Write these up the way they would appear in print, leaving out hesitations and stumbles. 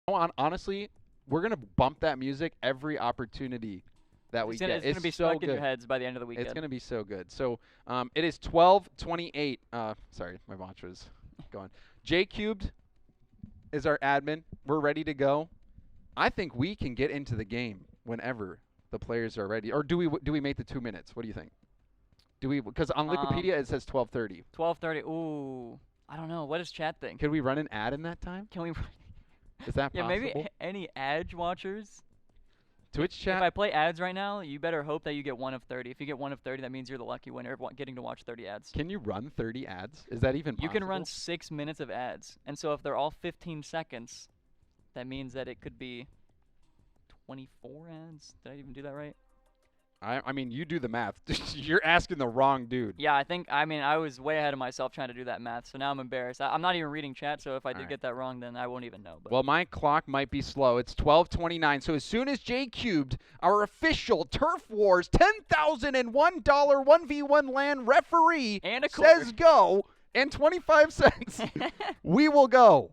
Honestly, we're gonna bump that music every opportunity that we get. It's gonna be so stuck in your good. heads by the end of the It's weekend. gonna be so good. So it is 12:28. Sorry, my watch was going. J Cubed is our admin. We're ready to go. I think we can get into the game whenever the players are ready. Or do we make the 2 minutes? What do you think? Do we? Because on Um, Wikipedia it says 12:30. 12:30. Ooh, I don't know. What does chat think? Could we run an ad in that time? Can we? Is that Yeah, maybe possible? any Edge watchers. Twitch If chat. I play ads right now, you better hope that you get 1 of 30. If you get 1 of 30, that means you're the lucky winner of getting to watch 30 ads. Can you run 30 ads? Is that even You possible? can run 6 minutes of ads. And so if they're all 15 seconds, that means that it could be 24 ads. Did I even do that right? I mean, you do the math. You're asking the wrong dude. Yeah, I mean, I was way ahead of myself trying to do that math, so now I'm embarrassed. I'm not even reading chat, so if I did Alright. get that wrong, then I won't even know. But Well, my clock might be slow. It's 12:29. So as soon as J Cubed, our official Turf Wars $10,001 1v1 LAN referee, and a says go, and 25 cents, we will go.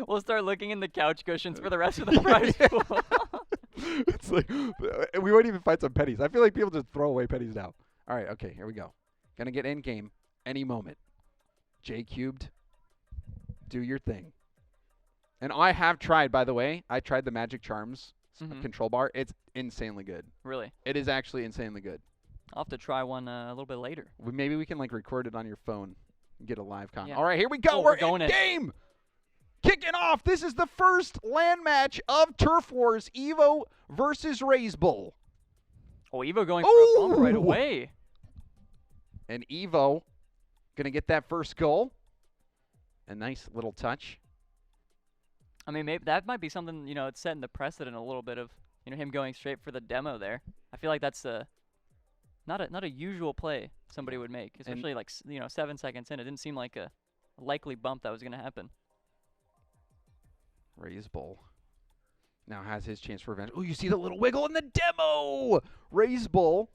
we'll start looking in the couch cushions for the rest of the prize pool. It's like we won't even find some pennies. I feel like people just throw away pennies now. All right, okay, here we go. Gonna get in game any moment. J Cubed, do your thing. And I have tried, by the way. I tried the Magic Charms control bar. It's insanely good. Really? It is actually insanely good. I'll have to try one a little bit later. Maybe we can like record it on your phone and get a live con. Yeah. All right, here we go. Oh, we're going in game. Kicking off. This is the first LAN match of Turf Wars Evoh versus Reysbull. Oh, Evoh going for a bump right away. And Evoh going to get that first goal. A nice little touch. I mean, maybe that might be something, it's setting the precedent a little bit of, him going straight for the demo there. I feel like that's not a usual play somebody would make, especially 7 seconds in. It didn't seem like a likely bump that was going to happen. Reysbull now has his chance for revenge. Oh, you see the little wiggle in the demo. Reysbull.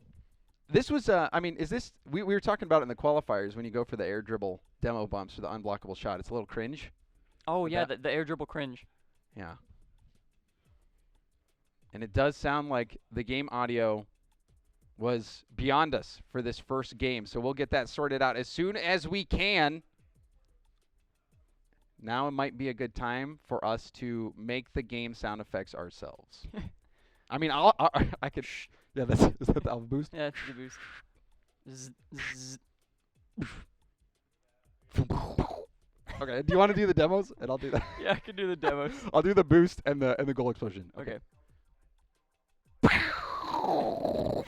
This was, I mean, is this, we were talking about it in the qualifiers when you go for the air dribble demo bumps for the unblockable shot. It's a little cringe. Oh, yeah, the air dribble cringe. Yeah. And it does sound like the game audio was beyond us for this first game. So we'll get that sorted out as soon as we can. Now it might be a good time for us to make the game sound effects ourselves. I mean, I could. Yeah, is that the alpha boost? Yeah, that's the boost. Zzz, zzz. Okay, do you want to do the demos? And I'll do that. Yeah, I can do the demos. I'll do the boost and the goal explosion. Okay.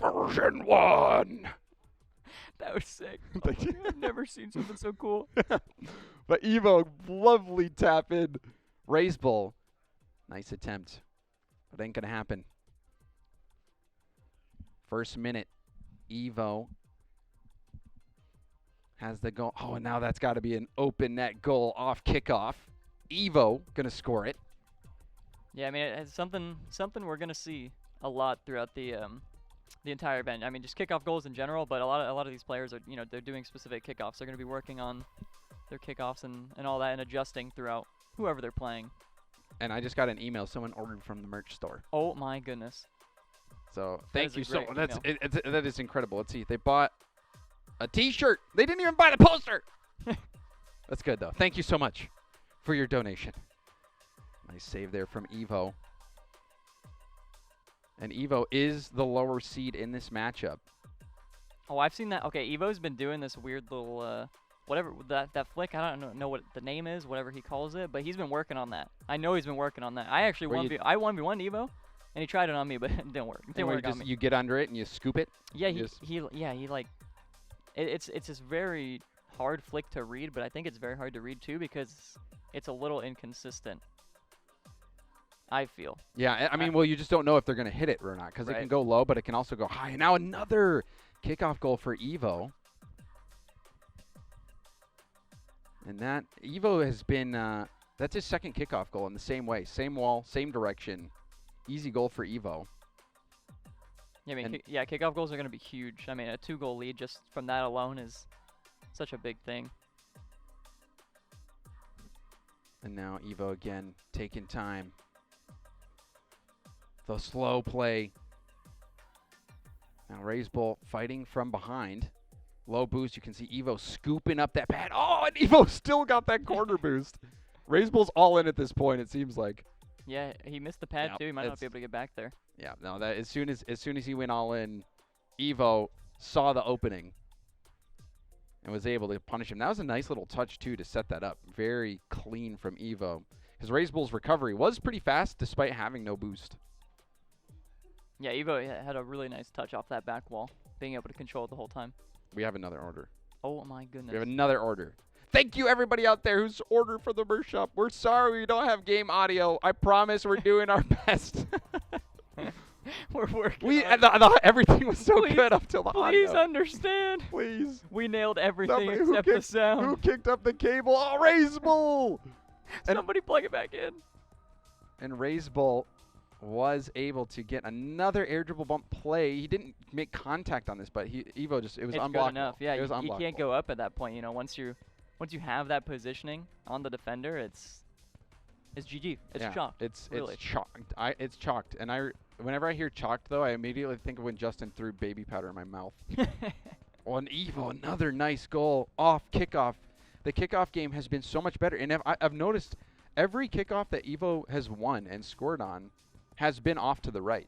Version 1. That was sick. Thank you. I've never seen something so cool. But Evoh, lovely tap in. Reysbull, nice attempt. But ain't going to happen. First minute, Evoh has the goal. Oh, and now that's got to be an open net goal off kickoff. Evoh going to score it. Yeah, I mean, it's something we're gonna see a lot throughout the entire event. I mean, just kickoff goals in general, but a lot of these players are, they're doing specific kickoffs. They're gonna be working on their kickoffs and all that and adjusting throughout whoever they're playing. And I just got an email. Someone ordered from the merch store. Oh my goodness. So thank you so much. Great That is incredible. Let's see. They bought a T-shirt. They didn't even buy the poster. That's good though. Thank you so much for your donation. Nice save there from Evoh. And Evoh is the lower seed in this matchup. Oh, I've seen that. Okay, Evo's been doing this weird little whatever that flick. I don't know what the name is, whatever he calls it, but he's been working on that. I know he's been working on that. I actually 1v1 Evoh, and he tried it on me, but it didn't work. It didn't work on me. You get under it and you scoop it. Yeah, he like it's this very hard flick to read, but I think it's very hard to read too because it's a little inconsistent. I feel. Yeah, I mean, well, you just don't know if they're going to hit it or not because it can go low, but it can also go high. And now another kickoff goal for Evoh. And that Evoh has been, that's his second kickoff goal in the same way. Same wall, same direction. Easy goal for Evoh. Yeah, I mean, kickoff goals are going to be huge. I mean, a 2-goal lead just from that alone is such a big thing. And now Evoh again taking time. The slow play. Now Reysbull fighting from behind. Low boost. You can see Evoh scooping up that pad. Oh, and Evoh still got that corner boost. Reysbull's all in at this point, it seems like. Yeah, he missed the pad too. He might not be able to get back there. Yeah, no, that as soon as he went all in, Evoh saw the opening and was able to punish him. That was a nice little touch too to set that up. Very clean from Evoh. Because Reysbull's recovery was pretty fast despite having no boost. Yeah, Evoh had a really nice touch off that back wall, being able to control it the whole time. We have another order. Oh my goodness. We have another order. Thank you, everybody out there who's ordered for the merch shop. We're sorry we don't have game audio. I promise we're doing our best. We're working. Everything was so good up till the audio. Please understand. Please. We nailed everything except the sound. Who kicked up the cable? Oh, Reysbull! Somebody plug it back in. And Reysbull was able to get another air dribble bump play. He didn't make contact on this, but Evoh just, it was unblockable. Good enough. Yeah, it was unblockable. You can't go up at that point. You know, once you have that positioning on the defender, it's GG. It's chalked. It's really. chalked. It's chalked. And whenever I hear chalked though, I immediately think of when Justin threw baby powder in my mouth. Oh, and Evoh, another nice goal off kickoff. The kickoff game has been so much better, and I've noticed every kickoff that Evoh has won and scored on has been off to the right.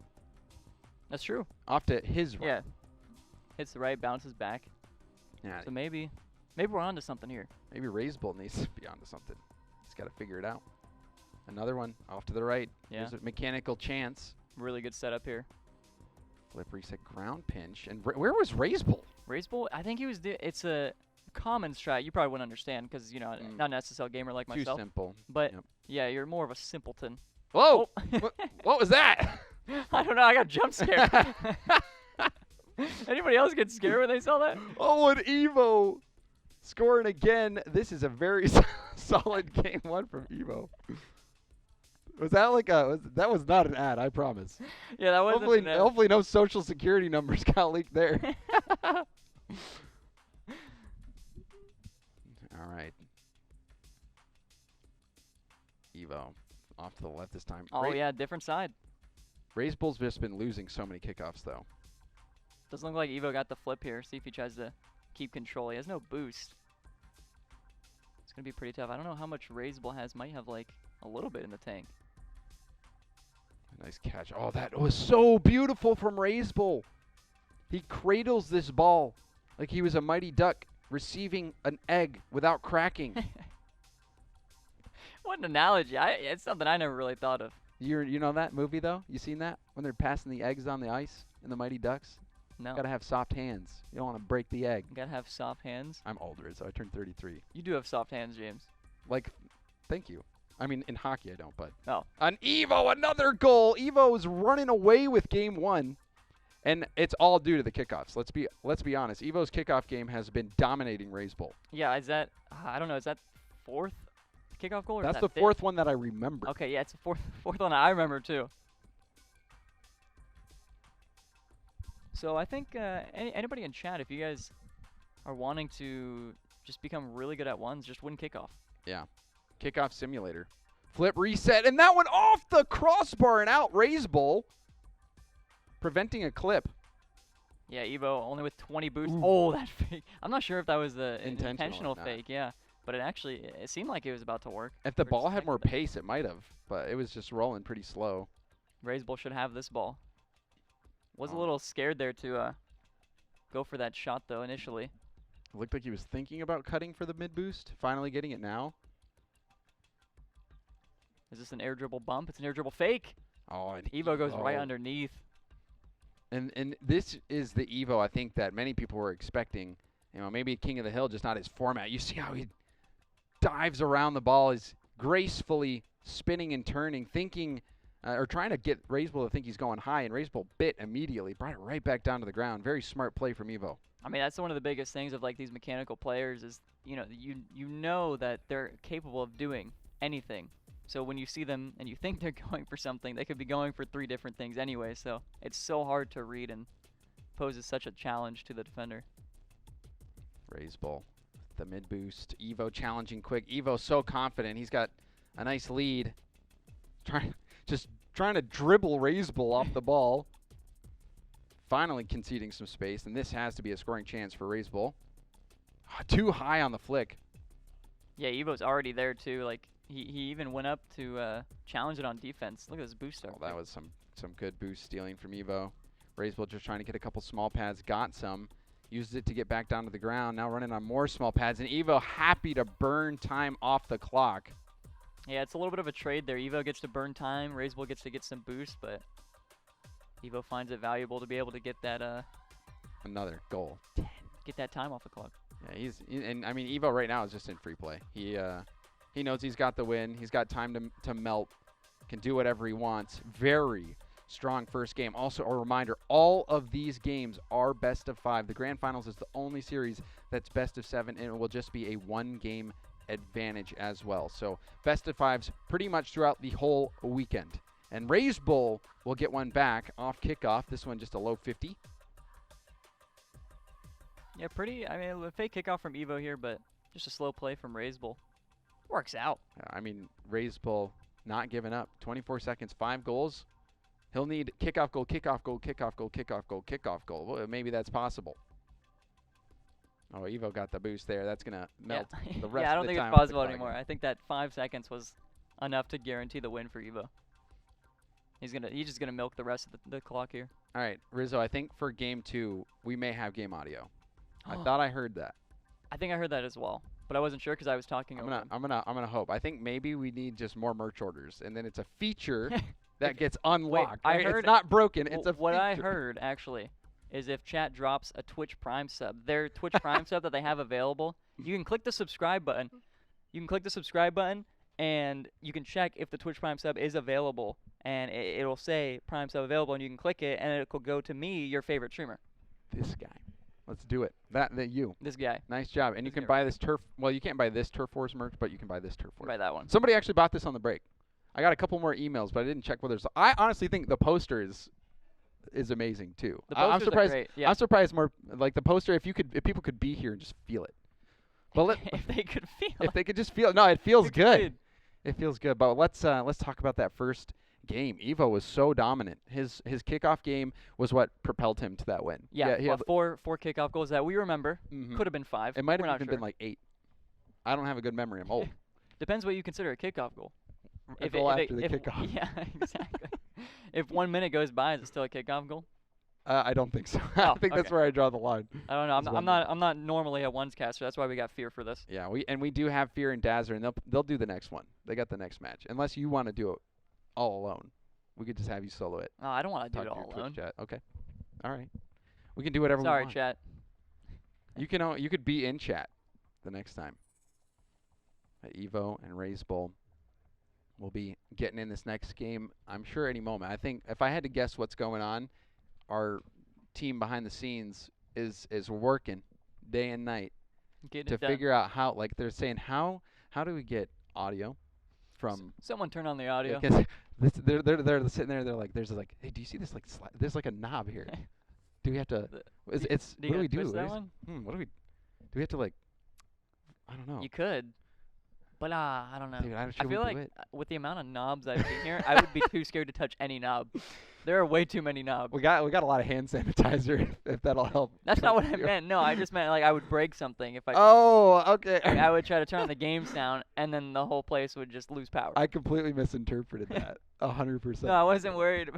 That's true. Off to his right. Yeah. Hits the right, bounces back. Yeah. So maybe we're onto something here. Maybe Reysbull needs to be onto something. He's got to figure it out. Another one off to the right. Yeah. There's a mechanical chance. Really good setup here. Flip reset, ground pinch. And where was Reysbull? Reysbull, I think he was. It's a common strat. You probably wouldn't understand because not an SSL gamer like myself. Too simple. But yeah, you're more of a simpleton. Whoa! What was that? I don't know. I got jump scared. Anybody else get scared when they saw that? Oh, and Evoh scoring again. This is a very solid game one from Evoh. Was that like that was not an ad, I promise. Yeah, that wasn't an ad. Hopefully no social security numbers got leaked there. All right. Evoh off to the left this time. Oh, yeah, different side. Reysbull's just been losing so many kickoffs, though. Doesn't look like Evoh got the flip here. See if he tries to keep control. He has no boost. It's going to be pretty tough. I don't know how much Reysbull has. Might have, like, a little bit in the tank. Nice catch. Oh, that was so beautiful from Reysbull. He cradles this ball like he was a mighty duck receiving an egg without cracking. What an analogy. It's something I never really thought of. You know that movie, though? You seen that? When they're passing the eggs on the ice in the Mighty Ducks? No. Gotta have soft hands. You don't want to break the egg. Gotta have soft hands. I'm older, so I turned 33. You do have soft hands, James. Like, thank you. I mean, in hockey I don't, but. Oh. On Evoh, another goal. Evoh is running away with game one. And it's all due to the kickoffs. Let's be honest. Evoh's kickoff game has been dominating Reysbull. Yeah, is that, I don't know, is that fourth kickoff goal? Or That's is the that fourth fifth? one that I remember. Okay, yeah, it's the fourth one I remember too. So I think anybody in chat, if you guys are wanting to just become really good at ones, just win kickoff. Yeah. Kickoff simulator. Flip reset, and that one off the crossbar and out. Reysbull preventing a clip. Yeah, Evoh only with 20 boosts. Ooh. Oh, that fake. I'm not sure if that was the Intentional intentional or not. fake, yeah. But it seemed like it was about to work. If the Or ball had more expected pace, it might have, but it was just rolling pretty slow. it. Reysbull should have this ball. Was a Oh. little scared there to go for that shot, though, initially. It looked like he was thinking about cutting for the mid boost, finally getting it now. Is this an air dribble bump? It's an air dribble fake. Oh, and Evoh goes right underneath. And this is the Evoh I think that many people were expecting. You know, maybe King of the Hill, just not his format. You see how he dives around the ball, is gracefully spinning and turning, thinking or trying to get Reysbull to think he's going high, and Reysbull bit immediately, brought it right back down to the ground. Very smart play from Evoh. I mean, that's one of the biggest things of like these mechanical players is, you know that they're capable of doing anything. So when you see them and you think they're going for something, they could be going for 3 different things anyway. So it's so hard to read and poses such a challenge to the defender. Reysbull, the mid boost. Evoh challenging quick. Evoh so confident. He's got a nice lead. Just trying to dribble Reysbull off the ball. Finally conceding some space, and this has to be a scoring chance for Reysbull. Too high on the flick. Yeah, Evo's already there too. Like he even went up to challenge it on defense. Look at this boost start. Oh, that was some good boost stealing from Evoh. Reysbull just trying to get a couple small pads, got some, used it to get back down to the ground. Now running on more small pads, and Evoh happy to burn time off the clock. Yeah, it's a little bit of a trade there. Evoh gets to burn time, Reysbull gets to get some boost, but Evoh finds it valuable to be able to get that another goal. Get that time off the clock. Yeah, and I mean Evoh right now is just in free play. He knows he's got the win. He's got time to melt. Can do whatever he wants. Very strong first game. Also a reminder, all of these games are best of 5. The grand finals is the only series that's best of 7, and it will just be a 1-game advantage as well. So best of 5s pretty much throughout the whole weekend. And Reysbull will get one back off kickoff. This one just a low 50. Yeah, I mean, a fake kickoff from Evoh here, but just a slow play from Reysbull. Works out. I mean, Reysbull not giving up. 24 seconds, 5 goals. He'll need kickoff goal, kickoff goal, kickoff goal, kickoff goal, kickoff goal. Well, maybe that's possible. Oh, Evoh got the boost there. That's going to melt the rest of the time. Yeah, I don't think it's possible anymore. I think that 5 seconds was enough to guarantee the win for Evoh. He's just gonna milk the rest of the clock here. All right, Rizzo, I think for game 2 we may have game audio. I thought I heard that. I think I heard that as well, but I wasn't sure because I was talking over him. I'm gonna hope. I think maybe we need just more merch orders, and then it's a feature that gets unlocked. Wait, right? It's not broken. It's a what feature. I heard actually is if chat drops a Twitch Prime sub, their Twitch Prime sub that they have available, you can click the subscribe button. And you can check if the Twitch Prime sub is available, and it'll say Prime sub available, and you can click it, and it will go to me, your favorite streamer. This guy. Let's do it. You. This guy. Nice job. And you can buy this Turf. Well, you can't buy this Turf Wars merch, but you can buy this Turf Wars. Buy that one. Somebody actually bought this on the break. I got a couple more emails, but I didn't check whether it's. I honestly think the poster is amazing too. I'm surprised. Great. Yeah. I'm surprised more like the poster. If people could be here and just feel it. But if they could feel it. If they could just feel it. No, it feels good. It feels good. But let's talk about that first game. Evoh was so dominant. His kickoff game was what propelled him to that win. Yeah, he had four kickoff goals that we remember. Could have been 5. It might have even been like 8. I don't have a good memory. I'm old. Depends what you consider a kickoff goal. A goal after the kickoff. Yeah, exactly. If 1 minute goes by, is it still a kickoff goal? I don't think so. I think that's where I draw the line. I don't know. I'm not normally a ones caster. That's why we got Fear for this. Yeah, we do have Fear and Dazzler, and they'll do the next one. They got the next match. Unless you want to do it all alone, we could just have you solo it. No, I don't want to do it all alone. Chat. Okay, all right. We can do whatever we want. Sorry, chat. You could be in chat the next time. Evoh and Reysbull will be getting in this next game. I'm sure any moment. I think if I had to guess what's going on, our team behind the scenes is working day and night to figure out how. Like they're saying, how do we get audio from? Someone turn on the audio. Because they're sitting there. They're like, there's like, hey, do you see this? Like, there's like a knob here. Do we have to? What do we do? What do we? Do we have to like? I don't know. You could. But I don't know. Dude, I feel like with the amount of knobs I've seen here, I would be too scared to touch any knob. There are way too many knobs. We got a lot of hand sanitizer if that'll help. That's not what I meant. No, I just meant like I would break something if I. Oh, okay. Like, I would try to turn on the game sound, and then the whole place would just lose power. I completely misinterpreted that. 100%. No, I wasn't worried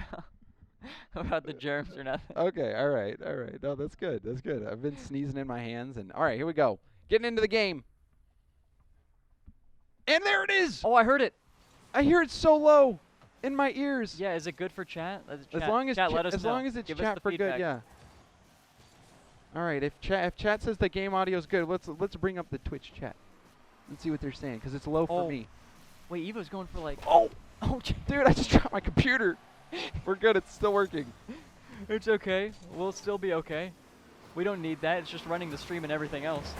about the germs or nothing. Okay, all right. No, that's good. I've been sneezing in my hands, and all right, here we go. Getting into the game. And there it is! Oh, I heard it. I hear it so low in my ears. Yeah, is it good for chat? As long as chat, let us as know. long as it's Give chat for feedback. good, yeah. All right, if chat says the game audio is good, let's bring up the Twitch chat. Let's see what they're saying because it's low for me. Wait, Evo's going for like. Oh, dude, I just dropped my computer. We're good. It's still working. It's okay. We'll still be okay. We don't need that. It's just running the stream and everything else.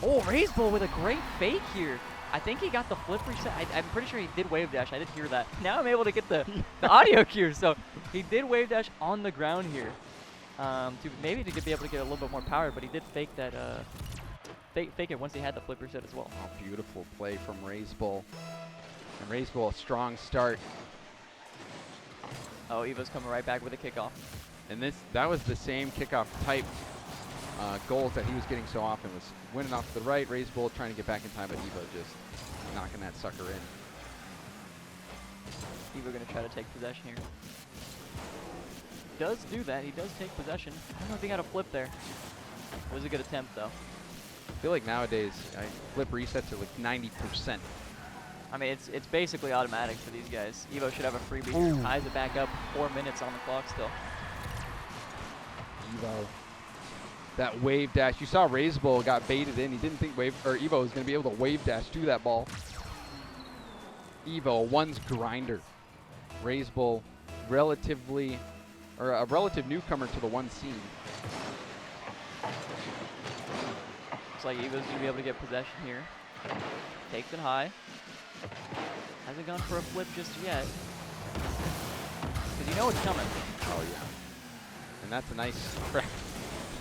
Oh, Reysbull with a great fake here. I think he got the flip reset. I'm pretty sure he did wave dash. I did hear that. Now I'm able to get the audio cue. So he did wave dash on the ground here, maybe to be able to get a little bit more power. But he did fake that fake it once he had the flip reset as well. Oh, beautiful play from Reysbull. And Reysbull, a strong start. Oh, Evoh's coming right back with a kickoff. And that was the same kickoff type goals that he was getting so often. Was winning off to the right, Reysbull trying to get back in time, but Evoh just knocking that sucker in. Evoh going to try to take possession here. Does do that. He does take possession. I don't know if he got a flip there. It was a good attempt, though. I feel like nowadays, flip resets are like 90%. I mean, it's basically automatic for these guys. Evoh should have a freebie. Ooh. Ties it back up. 4 minutes on the clock still. Evoh. That wave dash. You saw Reysbull got baited in. He didn't think Evoh was going to be able to wave dash to that ball. Evoh, one's grinder. Reysbull, a relative newcomer to the one scene. Looks like Evoh's going to be able to get possession here. Takes it high. Hasn't gone for a flip just yet. Because you know it's coming. Oh, yeah. And that's a nice...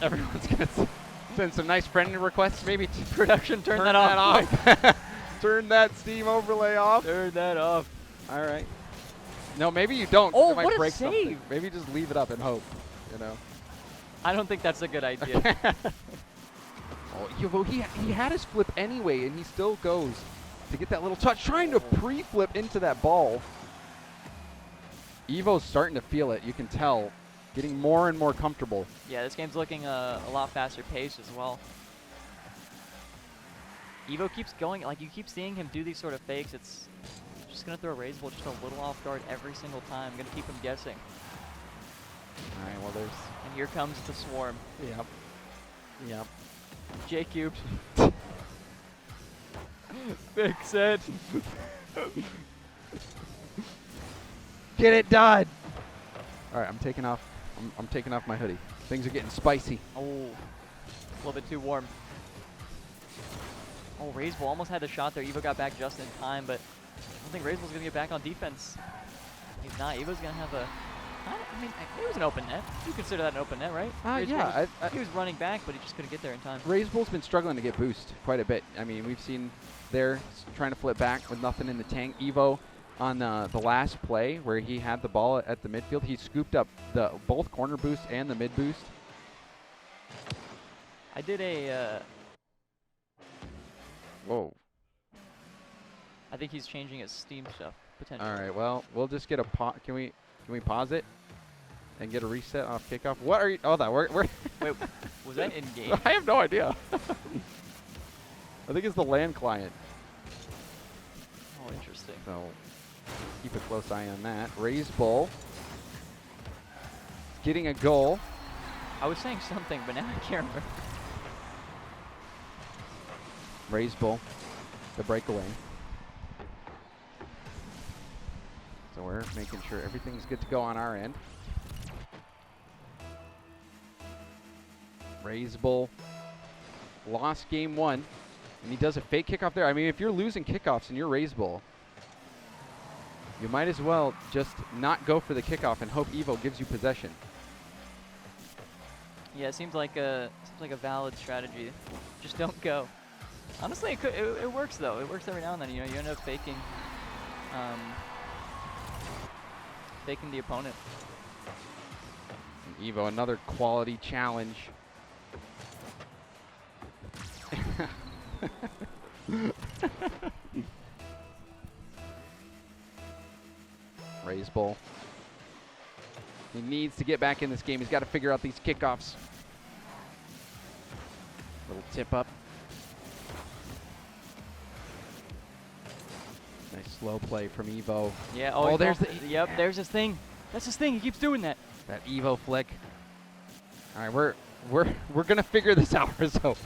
Everyone's going to send some nice friend requests. Maybe production, turn that off. Turn that Steam overlay off. Turn that off. All right. No, maybe you don't. Oh, it might what a break save. Something. Maybe just leave it up and hope, you know. I don't think that's a good idea. Oh, Evoh, he had his flip anyway, and he still goes to get that little touch, trying to pre-flip into that ball. Evoh's starting to feel it. You can tell. Getting more and more comfortable. Yeah, this game's looking a lot faster paced as well. Evoh keeps going, like you keep seeing him do these sort of fakes. It's just going to throw Reysbull just a little off guard every single time. Going to keep him guessing. All right, well, there's... And here comes the swarm. Yep. Yep. J cubed. Fix it. Get it done. All right, I'm taking off my hoodie. Things are getting spicy. Oh, a little bit too warm. Oh, Reysbull almost had the shot there. Evoh got back just in time, but I don't think Reysbull's going to get back on defense. He's not. Evoh's going to have a... I mean, it was an open net. You consider that an open net, right? Yeah. He was running back, but he just couldn't get there in time. Reysbull's been struggling to get boost quite a bit. I mean, we've seen there trying to flip back with nothing in the tank. Evoh on the last play where he had the ball at the midfield, he scooped up both corner boost and the mid boost. I did a... Whoa. I think he's changing his Steam stuff, potentially. All right, well, we'll just get a pause. Can we pause it and get a reset off kickoff? What are you... Oh, that we're Wait, was that in-game? I have no idea. I think it's the LAN client. Oh, interesting. So keep a close eye on that. Reysbull getting a goal. I was saying something, but now I can't remember. Reysbull, the breakaway. So we're making sure everything's good to go on our end. Reysbull lost game one, and he does a fake kickoff there. I mean, if you're losing kickoffs and you're Reysbull, you might as well just not go for the kickoff and hope Evoh gives you possession. Yeah, it seems like a valid strategy. Just don't go. Honestly, it works though. It works every now and then. You know, you end up faking the opponent. And Evoh, another quality challenge. Reysbull. He needs to get back in this game. He's got to figure out these kickoffs. Little tip up. Nice slow play from Evoh. Yeah. Oh, there's the... Yep, there's his thing. That's his thing. He keeps doing that. That Evoh flick. All right, we're gonna figure this out. So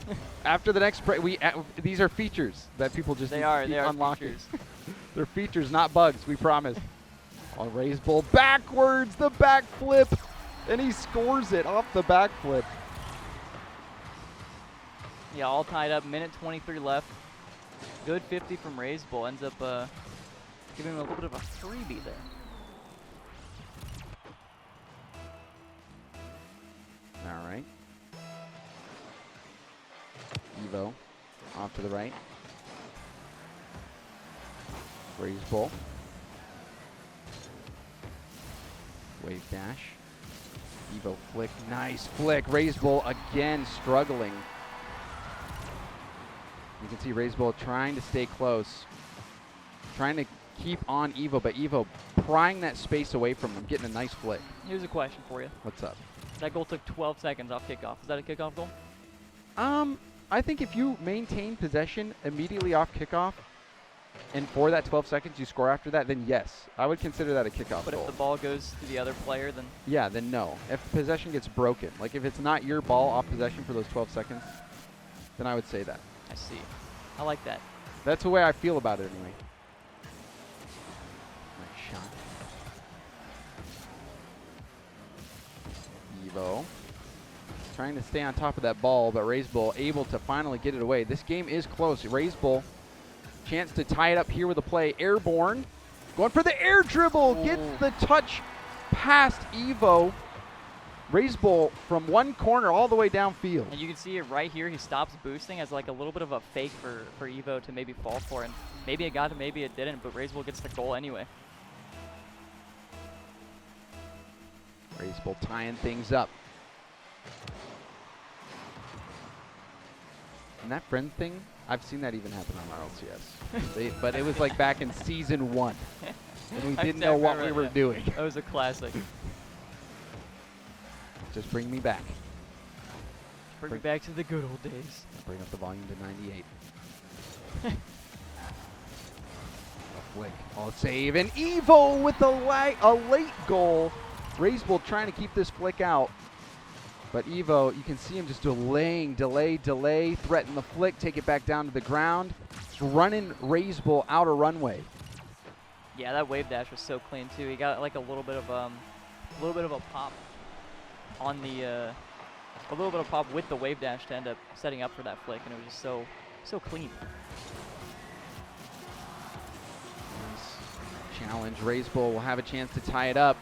after the next break, these are features that people just they are unlocking. features. They're features, not bugs. We promise. On Reysbull backwards, the back flip, and he scores it off the back flip. Yeah, all tied up. Minute 23 left. Good 50 from Reysbull. Ends up giving him a little bit of a freebie there. All right. Evoh off to the right. Reysbull. Wave dash. Evoh flick. Nice flick. Reysbull again struggling. You can see Reysbull trying to stay close. Trying to keep on Evoh, but Evoh prying that space away from him, getting a nice flick. Here's a question for you. What's up? That goal took 12 seconds off kickoff. Is that a kickoff goal? I think if you maintain possession immediately off kickoff, and for that 12 seconds you score after that, then yes, I would consider that a kickoff But goal. if the ball goes to the other player, then Yeah, then no. If possession gets broken, like if it's not your ball off possession for those 12 seconds, then I would say that. I see. I like that. That's the way I feel about it anyway. Nice shot. Evoh trying to stay on top of that ball, but Reysbull able to finally get it away. This game is close. Reysbull, chance to tie it up here with a play. Airborne, going for the air dribble, gets the touch past Evoh. Reysbull from one corner all the way downfield. And you can see it right here. He stops boosting as like a little bit of a fake for Evoh to maybe fall for. And maybe it got him, maybe it didn't, but Reysbull gets the goal anyway. Reysbull tying things up. And that friend thing, I've seen that even happen on RLCS. But it was like back in season 1. And we didn't know what we were doing. That was a classic. Just bring me back. Bring me back to the good old days. Bring up the volume to 98. A flick. All save. And Evoh with a late goal. Reysbull trying to keep this flick out. But Evoh, you can see him just delaying, delay, threaten the flick, take it back down to the ground. Just running Reysbull out of runway. Yeah, that wave dash was so clean too. He got like a little bit of a pop on the a little bit of pop with the wave dash to end up setting up for that flick, and it was just so clean. Nice challenge. Reysbull will have a chance to tie it up.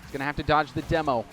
He's gonna have to dodge the demo.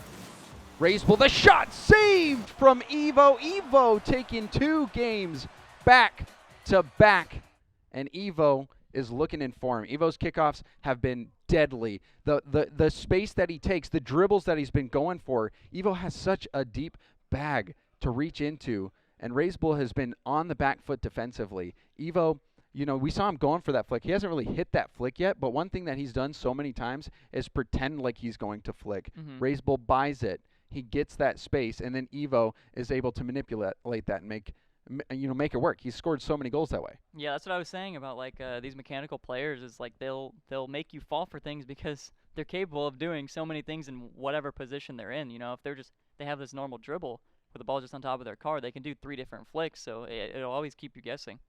Reysbull, the shot saved from Evoh. Evoh taking 2 games back to back, and Evoh is looking in form. Evoh's kickoffs have been deadly. The space that he takes, the dribbles that he's been going for, Evoh has such a deep bag to reach into, and Reysbull has been on the back foot defensively. Evoh, you know, we saw him going for that flick. He hasn't really hit that flick yet, but one thing that he's done so many times is pretend like he's going to flick. Reysbull buys it. He gets that space, and then Evoh is able to manipulate that and make it work. He's scored so many goals that way. Yeah, that's what I was saying about like these mechanical players is like they'll make you fall for things because they're capable of doing so many things in whatever position they're in. You know, if they have this normal dribble with the ball just on top of their car, they can do 3 different flicks, so it'll always keep you guessing.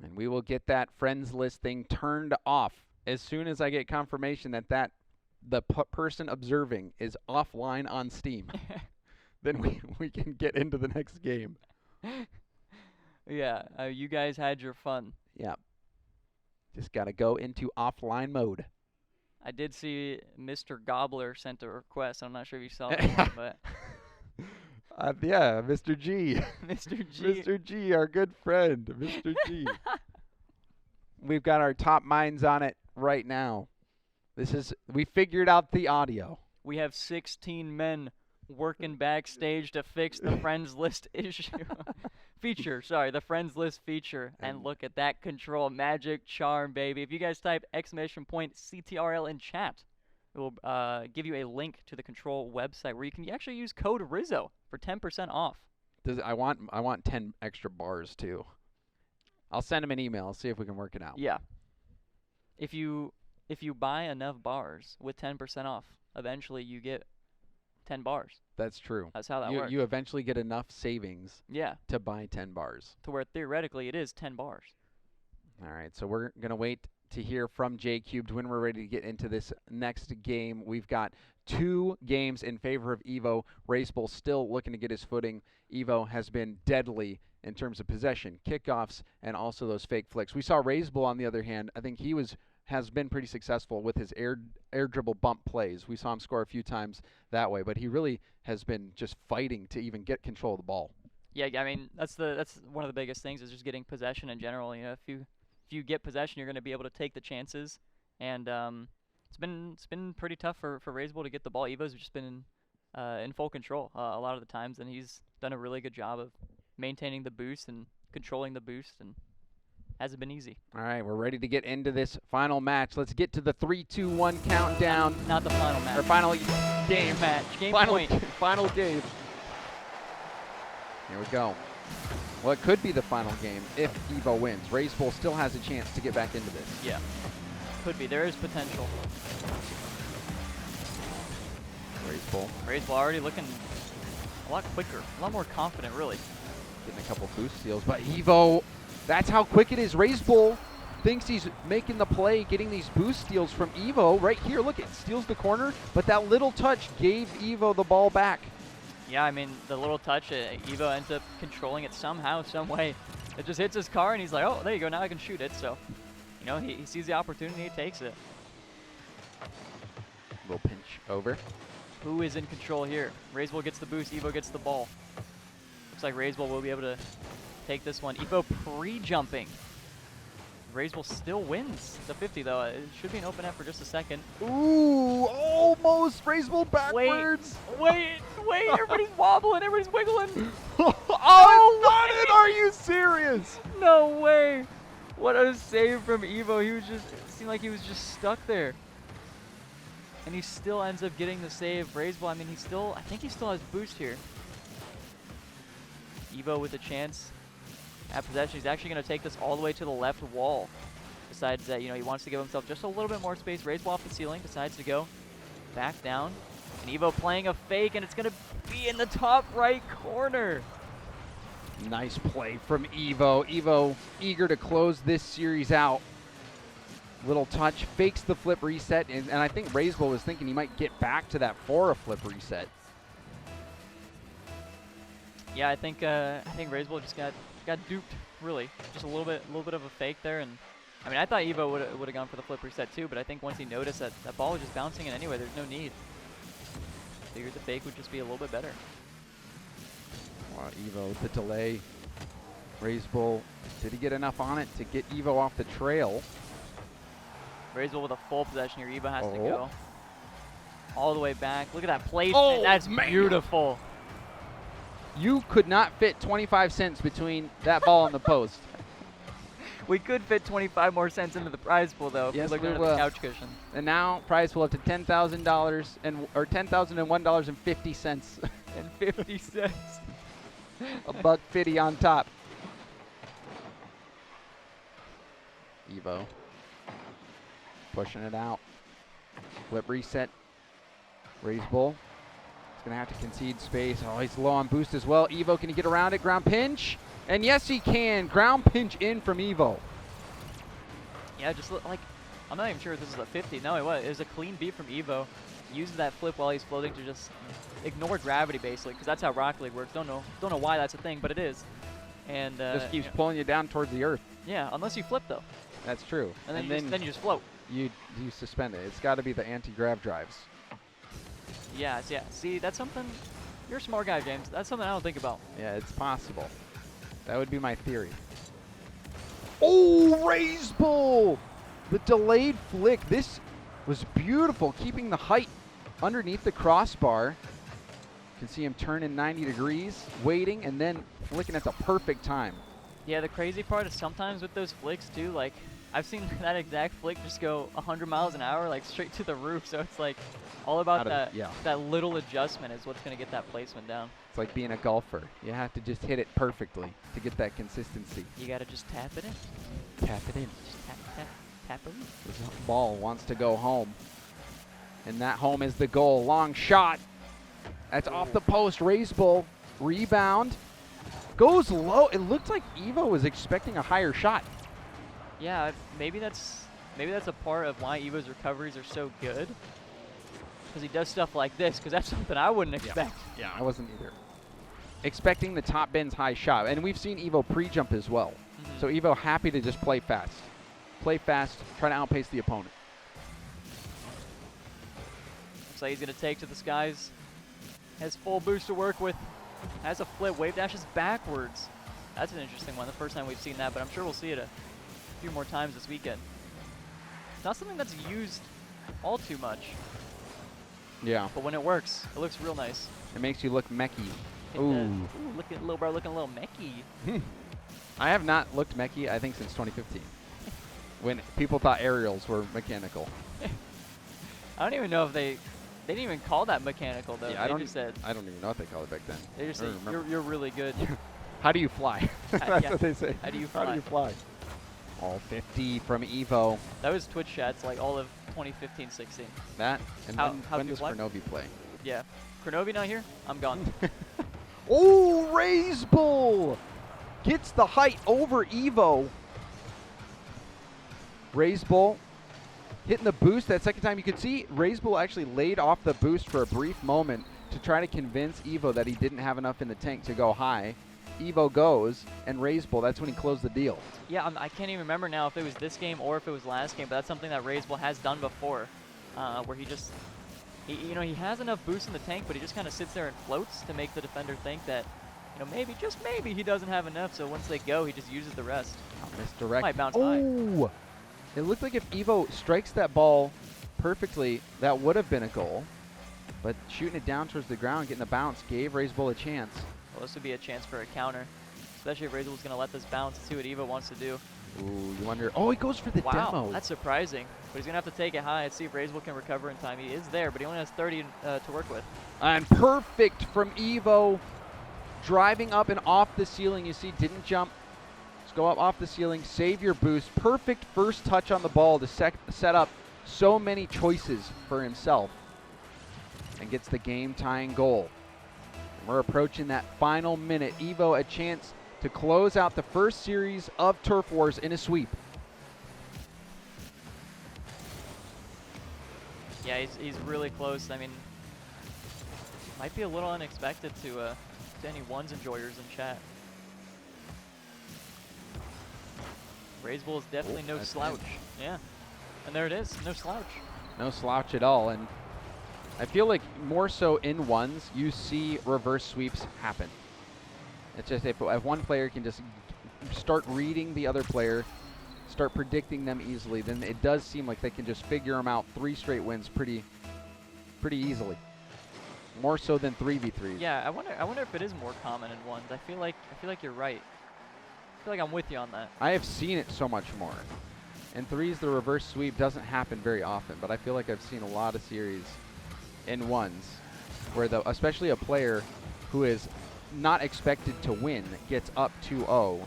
And we will get that friends list thing turned off as soon as I get confirmation that the person observing is offline on Steam. Then we can get into the next game. Yeah, you guys had your fun. Yeah. Just got to go into offline mode. I did see Mr. Gobbler sent a request. I'm not sure if you saw that, but yeah, Mr. G. Mr. G. Mr. G, our good friend, Mr. G. We've got our top minds on it right now. We figured out the audio. We have 16 men working backstage to fix the friends list issue. The friends list feature. And look at that control. Magic charm, baby. If you guys type !CTRL in chat, it will give you a link to the control website where you can actually use code Rizzo for 10% off. I want 10 extra bars too. I'll send him an email, see if we can work it out. Yeah. If you buy enough bars with 10% off, eventually you get 10 bars. That's true. That's how that works. You eventually get enough savings Yeah. to buy 10 bars. To where theoretically it is 10 bars. All right, so we're going to wait to hear from J Cubed when we're ready to get into this next game. We've got 2 games in favor of Evoh. Reysbull still looking to get his footing. Evoh has been deadly in terms of possession, kickoffs, and also those fake flicks. We saw Reysbull, on the other hand, I think he has been pretty successful with his air dribble bump plays. We saw him score a few times that way, but he really has been just fighting to even get control of the ball. Yeah, I mean that's one of the biggest things is just getting possession in general. You know, if you if you get possession, you're going to be able to take the chances. And it's been pretty tough for Reysbull to get the ball. Evo's just been in full control a lot of the times, and he's done a really good job of maintaining the boost and controlling the boost, and hasn't been easy. All right, we're ready to get into this final match. Let's get to the 3, 2, 1 countdown. Not the final match. Or final game match. Game final, point. Final game. Here we go. Well, it could be the final game if Evoh wins. Reysbull still has a chance to get back into this. Yeah, could be. There is potential. Reysbull already looking a lot quicker, a lot more confident, really. Getting a couple boost steals, but Evoh, that's how quick it is. Reysbull thinks he's making the play, getting these boost steals from Evoh. Right here, look, it steals the corner, but that little touch gave Evoh the ball back. Yeah, I mean, the little touch, Evoh ends up controlling it somehow, some way. It just hits his car, and he's like, oh, there you go, now I can shoot it. So, you know, he sees the opportunity, he takes it. Little pinch over. Who is in control here? Reysbull gets the boost, Evoh gets the ball. Looks like Reysbull will be able to take this one. Evoh pre-jumping. Reysbull still wins the 50, though. It should be an open F for just a second. Ooh, almost Reysbull backwards. Wait, everybody's wobbling, everybody's wiggling. Oh, it's not it, are you serious? No way. What a save from Evoh. He was just, it seemed like he was just stuck there. And he still ends up getting the save. Reysbull, I mean, I think he still has boost here. Evoh with a chance at possession. He's actually going to take this all the way to the left wall. Decides that, you know, he wants to give himself just a little bit more space. Reysbull off the ceiling, decides to go back down. And Evoh playing a fake, and it's going to be in the top right corner. Nice play from Evoh. Evoh eager to close this series out. Little touch, fakes the flip reset, and I think Reysbull was thinking he might get back to that for a flip reset. Yeah, I think Reysbull just got duped, really. Just a little bit of a fake there, and I mean, I thought Evoh would have gone for the flip reset too, but I think once he noticed that that ball was just bouncing in anyway, there's no need. Figured the fake would just be a little bit better. Wow, Evoh with the delay. Reysbull, did he get enough on it to get Evoh off the trail? Reysbull with a full possession here. Evoh has to go all the way back. Look at that placement. Oh, that's man. Beautiful. You could not fit 25 cents between that ball and the post. We could fit 25 more cents into the prize pool, though. Yes, looking we at will. the couch cushion. And now prize pool up to $10,000 or $10,001.50. And 50 cents. $1.50 on top. Evoh pushing it out. Flip reset. Reysbull. He's going to have to concede space. Oh, he's low on boost as well. Evoh, can he get around it? Ground pinch. And yes, he can. Ground pinch in from Evoh. Yeah, just like, I'm not even sure if this is a 50. No, it was a clean beat from Evoh. Uses that flip while he's floating to just ignore gravity, basically, because that's how Rocket League works. Don't know why that's a thing, but it is. And just keeps pulling you down towards the earth. Yeah, unless you flip, though. That's true. And then you just float. You suspend it. It's got to be the anti-grav drives. Yeah. See, that's something. You're a smart guy, James. That's something I don't think about. Yeah, it's possible. That would be my theory. Oh, Reysbull! The delayed flick. This was beautiful, keeping the height underneath the crossbar. You can see him turning 90 degrees, waiting, and then flicking at the perfect time. Yeah, the crazy part is sometimes with those flicks, too, like, I've seen that exact flick just go 100 miles an hour, like, straight to the roof. So it's, like, all about that little adjustment is what's going to get that placement down. It's like being a golfer. You have to just hit it perfectly to get that consistency. You got to just tap it in. Tap it in. Just tap it in. This ball wants to go home. And that home is the goal. Long shot. That's off the post. Reysbull. Rebound. Goes low. It looked like Evoh was expecting a higher shot. Yeah, maybe that's a part of why Evo's recoveries are so good. Because he does stuff like this, because that's something I wouldn't expect. Yeah, I wasn't either. Expecting the top bins high shot. And we've seen Evoh pre-jump as well. Mm-hmm. So Evoh happy to just play fast. Play fast, try to outpace the opponent. Looks like he's going to take to the skies. Has full boost to work with. Has a flip, wave dashes backwards. That's an interesting one. The first time we've seen that, but I'm sure we'll see it few more times this weekend. It's not something that's used all too much, Yeah. but when it works, it looks real nice. It makes you look mechy. It Ooh. does. Ooh, look at Lil Bro looking a little mechy. I have not looked mechy, I think, since 2015. When people thought aerials were mechanical. I don't even know if they didn't even call that mechanical though. Yeah, They just said I don't even know what they called it back then. they just I said don't remember. you're really good. How do you fly? That's yeah. what they say. How do you How do fly? you fly? All 50 from Evoh. That was Twitch chats like all of 2015-16. That and How when do you does fly? Kronovi play? Yeah. Kronovi not here? I'm gone. Oh, Reysbull gets the height over Evoh. Reysbull hitting the boost that second time. You could see Reysbull actually laid off the boost for a brief moment to try to convince Evoh that he didn't have enough in the tank to go high. Evoh goes, and Reysbull, that's when he closed the deal. Yeah, I can't even remember now if it was this game or if it was last game, but that's something that Reysbull has done before, where he just, he has enough boost in the tank, but he just kind of sits there and floats to make the defender think that, maybe, just maybe, he doesn't have enough. So once they go, he just uses the rest. Misdirect. Might bounce high. Oh! It looked like if Evoh strikes that ball perfectly, that would have been a goal. But shooting it down towards the ground, getting the bounce, gave Reysbull a chance. Well, this would be a chance for a counter, especially if Reysbull's going to let this bounce and see what Evoh wants to do. Ooh, you wonder. Oh, he goes for the Wow, demo. that's surprising. But he's going to have to take it high and see if Reysbull can recover in time. He is there, but he only has 30 to work with. And perfect from Evoh. Driving up and off the ceiling. You see, didn't jump. Let's go up off the ceiling. Save your boost. Perfect first touch on the ball to set up so many choices for himself. And gets the game-tying goal. And we're approaching that final minute. Evoh a chance to close out the first series of Turf Wars in a sweep. Yeah, he's really close. I mean, might be a little unexpected to any ones enjoyers in chat. Reysbull is definitely no slouch. Yeah, and there it is, no slouch. No slouch at all, and I feel like more so in ones, you see reverse sweeps happen. It's just if one player can just start reading the other player, start predicting them easily, then it does seem like they can just figure them out 3 straight wins pretty easily. More so than 3v3s. Yeah, I wonder if it is more common in ones. I feel like you're right. I feel like I'm with you on that. I have seen it so much more. In threes, the reverse sweep doesn't happen very often, but I feel like I've seen a lot of series in ones where especially a player who is not expected to win gets up 2-0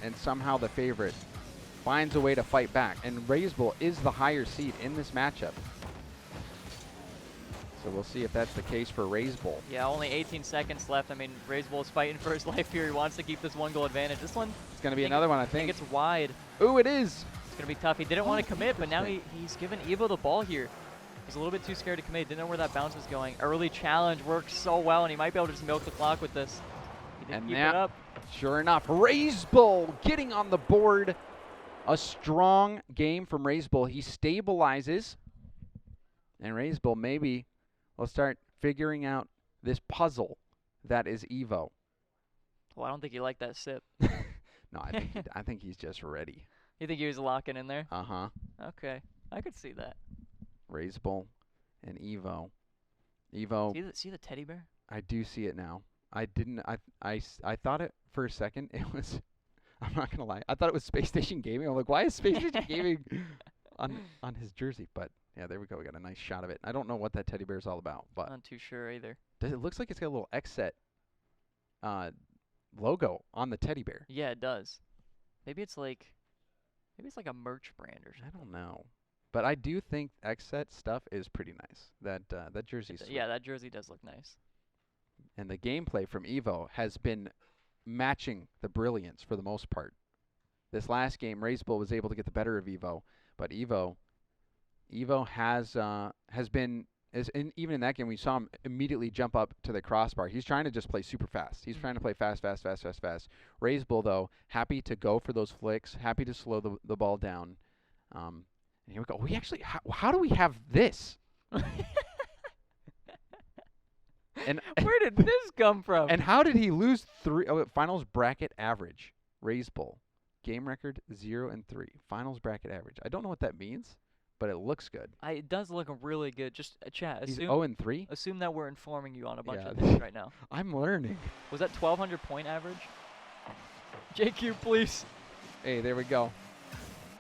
and somehow the favorite finds a way to fight back. And Reysbull is the higher seed in this matchup. So we'll see if that's the case for Reysbull. Yeah, only 18 seconds left. I mean, Reysbull is fighting for his life here. He wants to keep this 1-goal advantage. This one, it's going to be another one, I I think. think it's wide. Ooh, it is. It's going to be tough. He didn't want to commit, but now he's given Evoh the ball here. He's a little bit too scared to commit. Didn't know where that bounce was going. Early challenge worked so well, and he might be able to just milk the clock with this. He didn't keep it up. Sure enough, Reysbull getting on the board. A strong game from Reysbull. He stabilizes, and Reysbull maybe will start figuring out this puzzle that is Evoh. Well, I don't think he liked that sip. No, I think he's just ready. You think he was locking in there? Uh-huh. Okay, I could see that. Reysbull and Evoh. Evoh. See the teddy bear? I do see it now. I didn't. I thought it for a second. It was. I'm not gonna lie. I thought it was Space Station Gaming. I'm like, why is Space Station Gaming on his jersey? But yeah, there we go. We got a nice shot of it. I don't know what that teddy bear is all about, but Not too sure either. it looks like it's got a little Xset logo on the teddy bear. Yeah, it does. Maybe it's like a merch brand or something. I don't know, but I do think Xset stuff is pretty nice. That jersey's sweet. Yeah, that jersey does look nice. And the gameplay from Evoh has been matching the brilliance for the most part. This last game, Reysbull was able to get the better of Evoh, but Evoh has been even in that game we saw him immediately jump up to the crossbar. He's trying to just play super fast. He's trying to play fast. Reysbull though, happy to go for those flicks, happy to slow the ball down. And here we go. We actually how do we have this? And where did this come from? And how did he lose finals bracket average? Reysbull. Game record 0-3. Finals bracket average. I don't know what that means, but it looks good. It does look really good. Just chat. He's Assume 0-3. assume that we're informing you on a bunch Yeah. of things right now. I'm learning. Was that 1,200 point average? JQ, please. Hey, there we go.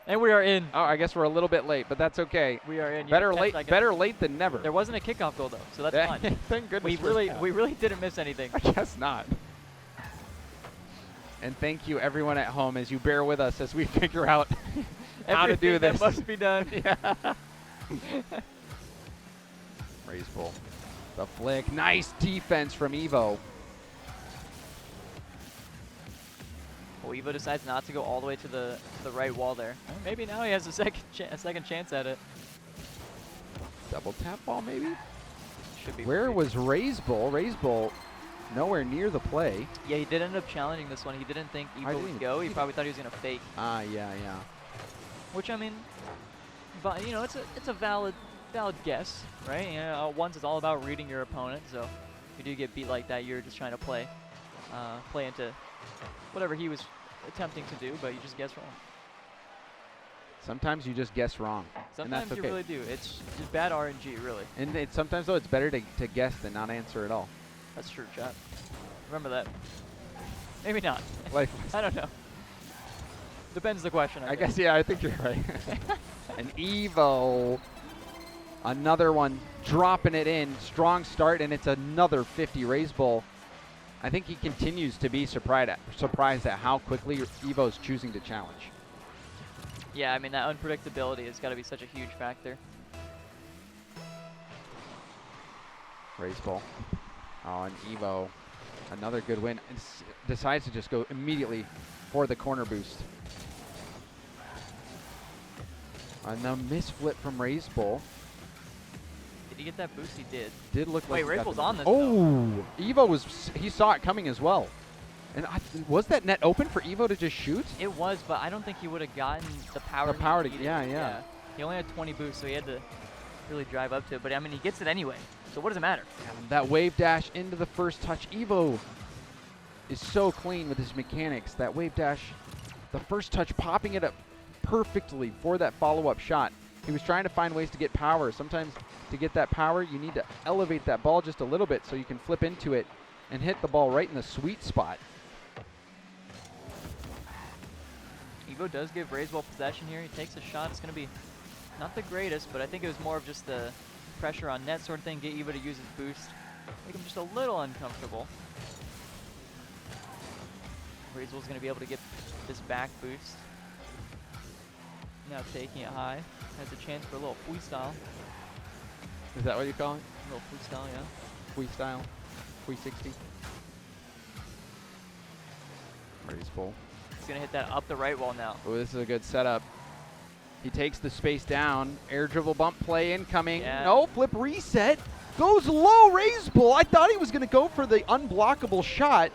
And we are in. Oh, I guess we're a little bit late, but that's okay. We are in. You Better have 10 late. seconds. Better late than never. There wasn't a kickoff goal though, so that's Yeah, fine. Thank goodness. We really didn't miss anything. I guess not. And thank you everyone at home as you bear with us as we figure out how to do this. That must be done. Yeah. Reysbull. The flick. Nice defense from Evoh. Well, Evoh decides not to go all the way to the right wall there. Maybe now he has a second chance at it. Double tap ball maybe? Should be. Where was Reysbull? Reysbull nowhere near the play. Yeah, he did end up challenging this one. He didn't think Evoh didn't would go. He probably thought he was gonna fake. Ah, yeah. Which I mean, but you know, it's a valid guess, right? You know, once it's all about reading your opponent. So if you do get beat like that, you're just trying to play into whatever he was attempting to do, but you just guess wrong. Sometimes you just guess wrong. Sometimes and that's you okay. really do. It's just bad RNG, really. And sometimes though it's better to guess than not answer at all. That's true, chat. Remember that. Maybe not. Like I don't know. Depends the question. I guess yeah, I think you're right. And Evoh, another one dropping it in, strong start, and it's another 50 Reysbull. I think he continues to be surprised at how quickly Evoh's choosing to challenge. Yeah, I mean that unpredictability has got to be such a huge factor. Reysbull. Oh, and Evoh, another good win. And decides to just go immediately for the corner boost. And the misflip from Reysbull. Did he get that boost? He did. Did look like Wait, Reysbull's on this. Oh, Evoh he saw it coming as well. And was that net open for Evoh to just shoot? It was, but I don't think he would have gotten the power. The power to, needed. yeah. He only had 20 boosts, so he had to really drive up to it. But I mean, he gets it anyway. So what does it matter? And that wave dash into the first touch. Evoh is so clean with his mechanics. That wave dash, the first touch, popping it up perfectly for that follow-up shot. He was trying to find ways to get power. Sometimes to get that power, you need to elevate that ball just a little bit so you can flip into it and hit the ball right in the sweet spot. Evoh does give Reysbull possession here. He takes a shot. It's going to be not the greatest, but I think it was more of just the pressure on net sort of thing. Get Evoh to use his boost. Make him just a little uncomfortable. Reysbull's going to be able to get this back boost. Now taking it high. Has a chance for a little freestyle. Is that what you call it? A little freestyle, yeah. Freestyle? 360? Reysbull. He's going to hit that up the right wall now. Oh, this is a good setup. He takes the space down. Air dribble bump play incoming. Yeah. No, flip reset. Goes low, Reysbull. I thought he was going to go for the unblockable shot.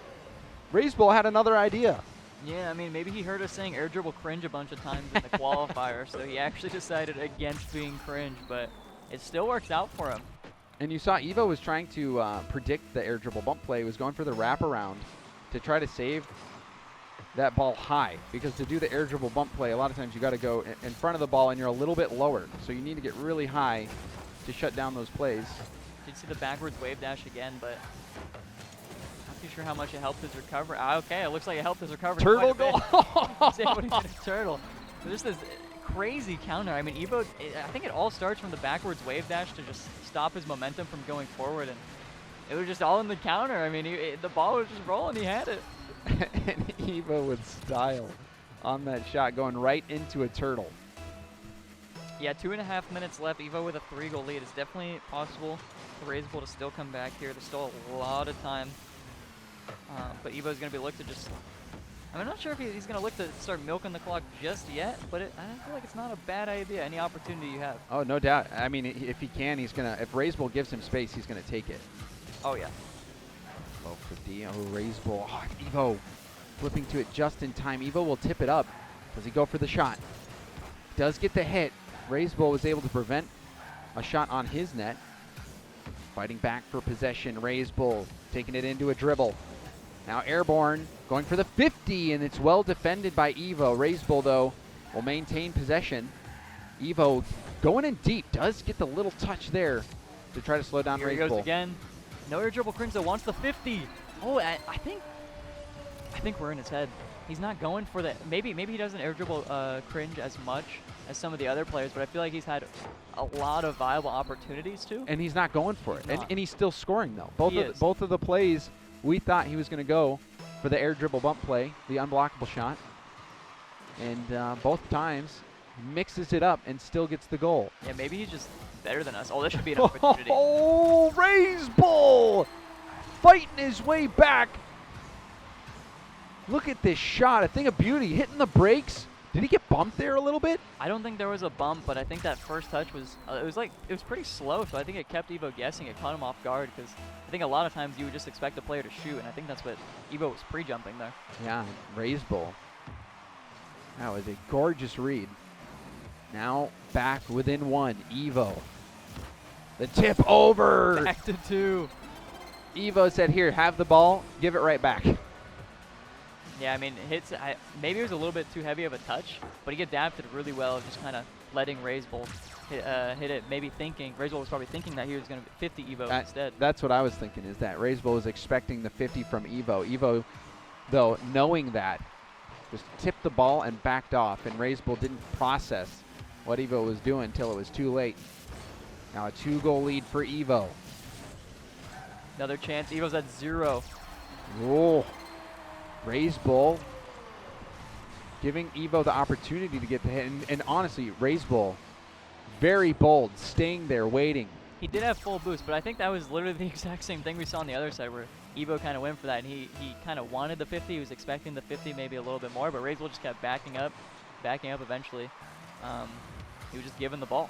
Reysbull had another idea. Yeah, I mean, maybe he heard us saying air dribble cringe a bunch of times in the qualifier, so he actually decided against being cringe, but it still works out for him. And you saw Evoh was trying to predict the air dribble bump play. He was going for the wraparound to try to save that ball high, because to do the air dribble bump play, a lot of times you got to go in front of the ball and you're a little bit lower, so you need to get really high to shut down those plays. Did see the backwards wave dash again, but not too sure how much it helped his recovery. Okay, it looks like it helped his recovery. Turtle goal. He's able to get a turtle. There's this crazy counter. I mean, Evoh, I think it all starts from the backwards wave dash to just stop his momentum from going forward, and it was just all in the counter. I mean, the ball was just rolling. He had it. And Evoh with style on that shot, going right into a turtle. Yeah, 2.5 minutes left. Evoh with a 3-goal lead. It's definitely possible for Reysbull to still come back here. There's still a lot of time. But Evoh's going to be looked to just... I'm not sure if he's going to look to start milking the clock just yet, but I feel like it's not a bad idea. Any opportunity you have. Oh, no doubt. I mean, if he can, he's going to... If Reysbull gives him space, he's going to take it. Oh, yeah. Oh, for Dio, Reysbull. Oh, Evoh flipping to it just in time. Evoh will tip it up. Does he go for the shot? Does get the hit. Reysbull was able to prevent a shot on his net. Fighting back for possession. Reysbull taking it into a dribble. Now airborne, going for the 50, and it's well defended by Evoh. Reysbull, though, will maintain possession. Evoh going in deep, does get the little touch there to try to slow down Here he Reysbull. goes again. No air dribble cringe, though, wants the 50. Oh, I think we're in his head. He's not going for that. Maybe he doesn't air dribble cringe as much as some of the other players, but I feel like he's had a lot of viable opportunities too. And he's not going for it. He's And he's still scoring, though. He Both of the plays, we thought he was going to go for the air dribble bump play, the unblockable shot. And both times, mixes it up and still gets the goal. Yeah, maybe he's just better than us. Oh, this should be an opportunity. Oh, Reysbull fighting his way back. Look at this shot, a thing of beauty, hitting the brakes. Did he get bumped there a little bit? I don't think there was a bump, but I think that first touch was, it was pretty slow, so I think it kept Evoh guessing. It caught him off guard, because I think a lot of times you would just expect a player to shoot, and I think that's what Evoh was pre-jumping there. Yeah, Reysbull. That was a gorgeous read. Now back within one, Evoh. The tip over. Back to 2. Evoh said, here, have the ball, give it right back. Yeah, I mean, maybe it was a little bit too heavy of a touch, but he adapted really well, just kind of letting Reysbull hit it, maybe thinking, Reysbull was probably thinking that he was going to 50 Evoh instead. That's what I was thinking, is that Reysbull was expecting the 50 from Evoh. Evoh, though, knowing that, just tipped the ball and backed off, and Reysbull didn't process what Evoh was doing until it was too late. Now a 2-goal lead for Evoh. Another chance. Evoh's at 0. Oh. Reysbull giving Evoh the opportunity to get the hit. And honestly, Reysbull, very bold, staying there, waiting. He did have full boost, but I think that was literally the exact same thing we saw on the other side, where Evoh kind of went for that, and he kind of wanted the 50. He was expecting the 50, maybe a little bit more, but Reysbull just kept backing up eventually. He was just given the ball.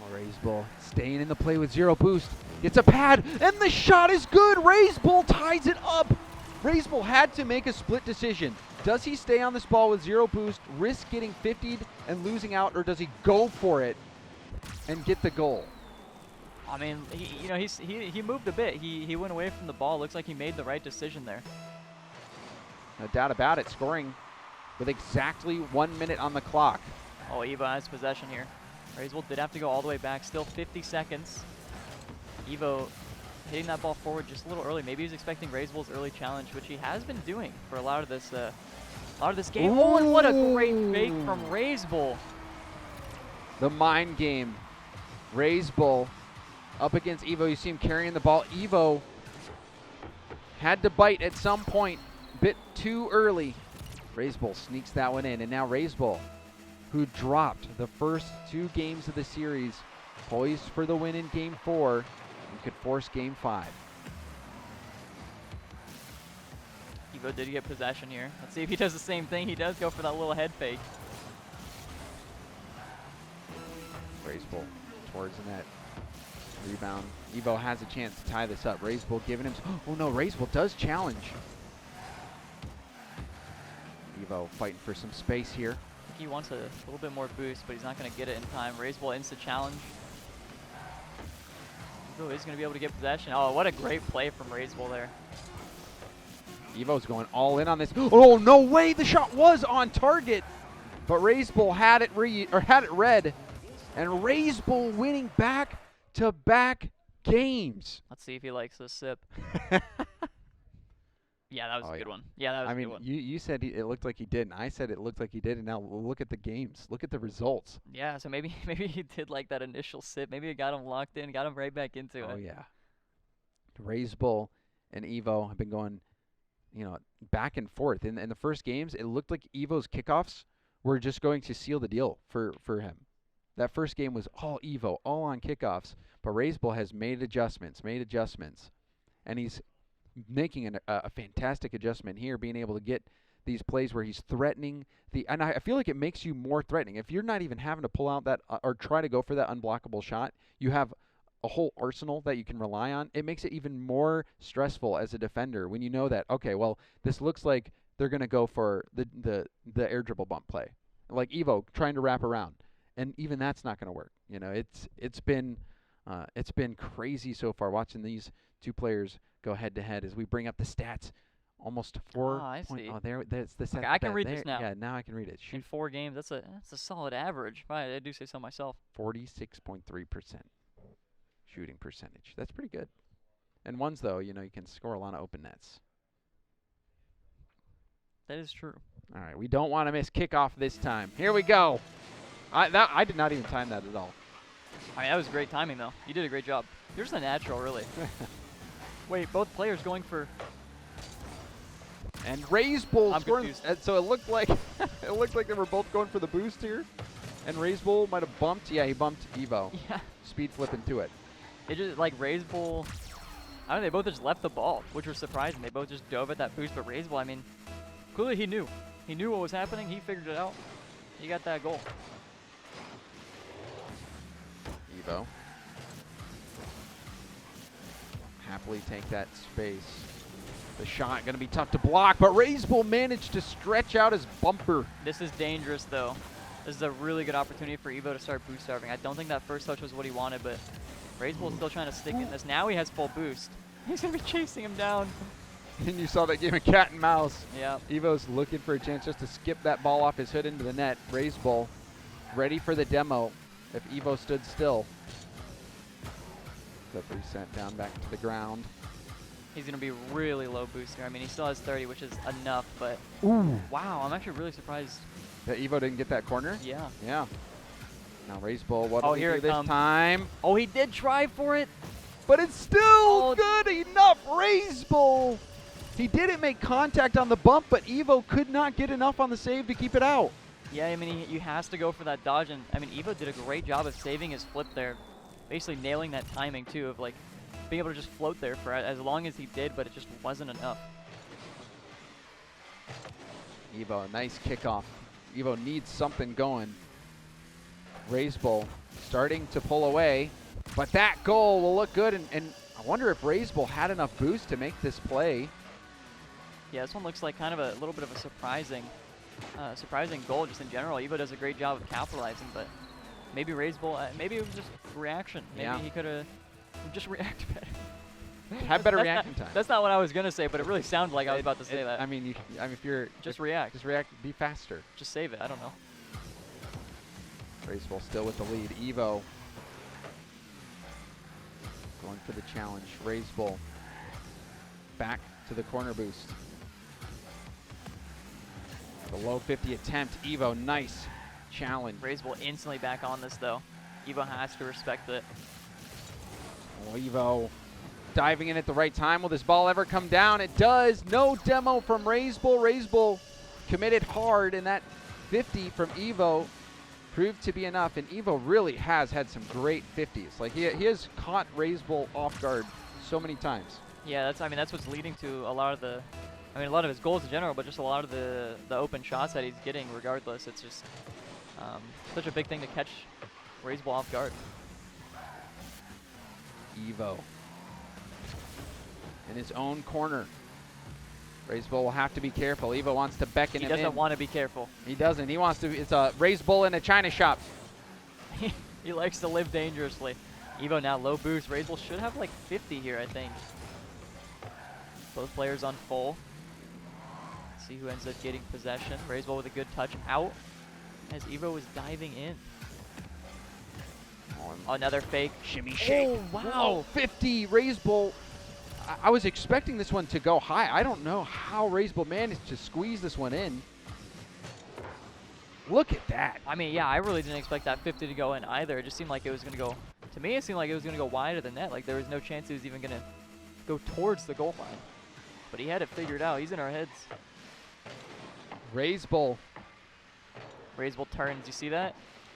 Oh, Reysbull staying in the play with 0 boost. Gets a pad, and the shot is good. Reysbull ties it up. Reysbull had to make a split decision. Does he stay on this ball with 0 boost, risk getting 50'd and losing out, or does he go for it and get the goal? I mean, he moved a bit. He went away from the ball. Looks like he made the right decision there. No doubt about it. Scoring with exactly 1 minute on the clock. Oh, Evoh has possession here. Reysbull did have to go all the way back. Still 50 seconds. Evoh hitting that ball forward just a little early. Maybe he was expecting Reysbull's early challenge, which he has been doing for a lot of this game. Ooh. Oh, and what a great fake from Reysbull. The mind game. Reysbull up against Evoh. You see him carrying the ball. Evoh had to bite at some point. Bit too early. Reysbull sneaks that one in. And now Reysbull, who dropped the first 2 games of the series, poised for the win in Game 4 and could force Game 5. Evoh did get possession here. Let's see if he does the same thing. He does go for that little head fake. Reysbull towards the net. Rebound. Evoh has a chance to tie this up. Reysbull giving him. Oh no, Reysbull does challenge. Evoh fighting for some space here. I think he wants a little bit more boost, but he's not going to get it in time. Reysbull instant challenge. Evoh is going to be able to get possession. Oh, what a great play from Reysbull there. Evoh's going all in on this. Oh no way! The shot was on target, but Reysbull had it read, and Reysbull winning back-to-back games. Let's see if he likes this sip. Yeah, that was a good one. Yeah, that was a good one. You said it looked like he didn't. I said it looked like he did, and now look at the games. Look at the results. Yeah, so maybe he did like that initial sip. Maybe it got him locked in, got him right back into it. Oh yeah. Reysbull and Evoh have been going, back and forth. In the first games, it looked like Evoh's kickoffs were just going to seal the deal for him. That first game was all Evoh, all on kickoffs. But Reysbull has made adjustments, and he's making a fantastic adjustment here, being able to get these plays where he's threatening and I feel like it makes you more threatening. If you're not even having to pull out that or try to go for that unblockable shot, you have a whole arsenal that you can rely on. It makes it even more stressful as a defender when you know that, okay, well, this looks like they're going to go for the air dribble bump play. Like Evoh trying to wrap around. And even that's not going to work. It's been It's been crazy so far watching these two players go head-to-head as we bring up the stats. Almost 4 I point. see. Oh, that's the set. I can read this now. Yeah, now I can read it. In Shoot, 4 games, that's a solid average. I do say so myself. 46.3% shooting percentage. That's pretty good. And ones though, you can score a lot of open nets. That is true. All right, we don't want to miss kickoff this time. Here we go. I did not even time that at all. I mean, that was great timing, though. You did a great job. You're just a natural, really. Wait, both players going for... And Reysbull I'm scoring. confused. So it looked like they were both going for the boost here. And Reysbull might have bumped. Yeah, he bumped Evoh. Yeah. Speed flip into it. It just, like, Reysbull... I don't know, they both just left the ball, which was surprising. They both just dove at that boost, but Reysbull, I mean, clearly he knew. He knew what was happening. He figured it out. He got that goal. Evoh. Happily take that space. The shot going to be tough to block, but Reysbull managed to stretch out his bumper. This is dangerous, though. This is a really good opportunity for Evoh to start boost starving. I don't think that first touch was what he wanted, but Reysbull's still trying to stick in this. Now he has full boost. He's going to be chasing him down. And you saw that game of cat and mouse. Yeah. Evoh's looking for a chance just to skip that ball off his hood into the net. Reysbull ready for the demo if Evoh stood still. Flip reset down back to the ground. He's going to be really low booster. I mean, he still has 30, which is enough, but Ooh. wow, I'm actually really surprised. That Evoh didn't get that corner? Yeah. Yeah. Now Reysbull, what will he here do it this comes. time? Oh, he did try for it. But it's still good enough. Reysbull. He didn't make contact on the bump, but Evoh could not get enough on the save to keep it out. Yeah, I mean, he has to go for that dodge, and I mean, Evoh did a great job of saving his flip there, basically nailing that timing too, of like being able to just float there for as long as he did, but it just wasn't enough. Evoh, nice kickoff. Evoh needs something going. Reysbull starting to pull away, but that goal will look good, and I wonder if Reysbull had enough boost to make this play. Yeah, this one looks like kind of a little bit of a surprising goal just in general. Evoh does a great job of capitalizing, but maybe Reysbull, maybe it was just reaction. Maybe he could have just reacted better. Have better reaction time. That's not what I was gonna say, but it really sounded like I was about to say that. I mean, if you're just react. Just react. Be faster. Just save it. I don't know. Reysbull still with the lead. Evoh going for the challenge. Reysbull back to the corner boost. The low 50 attempt. Evoh, nice challenge. Reysbull instantly back on this though. Evoh has to respect it. Oh, Evoh diving in at the right time. Will this ball ever come down? It does. No demo from Reysbull. Reysbull committed hard, and that 50 from Evoh proved to be enough. And Evoh really has had some great 50s. Like he has caught Reysbull off guard so many times. Yeah, that's what's leading to a lot of his goals in general, but just a lot of the open shots that he's getting regardless. It's just such a big thing to catch Reysbull off guard. Evoh in his own corner. Reysbull will have to be careful. Evoh wants to beckon him in. He doesn't want to be careful. He doesn't. He wants to. It's a Reysbull in a China shop. He likes to live dangerously. Evoh now low boost. Reysbull should have like 50 here, I think. Both players on full. Let's see who ends up getting possession. Reysbull with a good touch out as Evoh was diving in. Oh, another fake. Shimmy shake. Oh, wow. Whoa, 50. Reysbull. I was expecting this one to go high. I don't know how Reysbull managed to squeeze this one in. Look at that. I mean, yeah, I really didn't expect that 50 to go in either. It just seemed like it was going to go, to me, it seemed like it was going to go wide of the net. Like there was no chance it was even going to go towards the goal line. But he had it figured out. He's in our heads. Reysbull. Reysbull turns. You see that?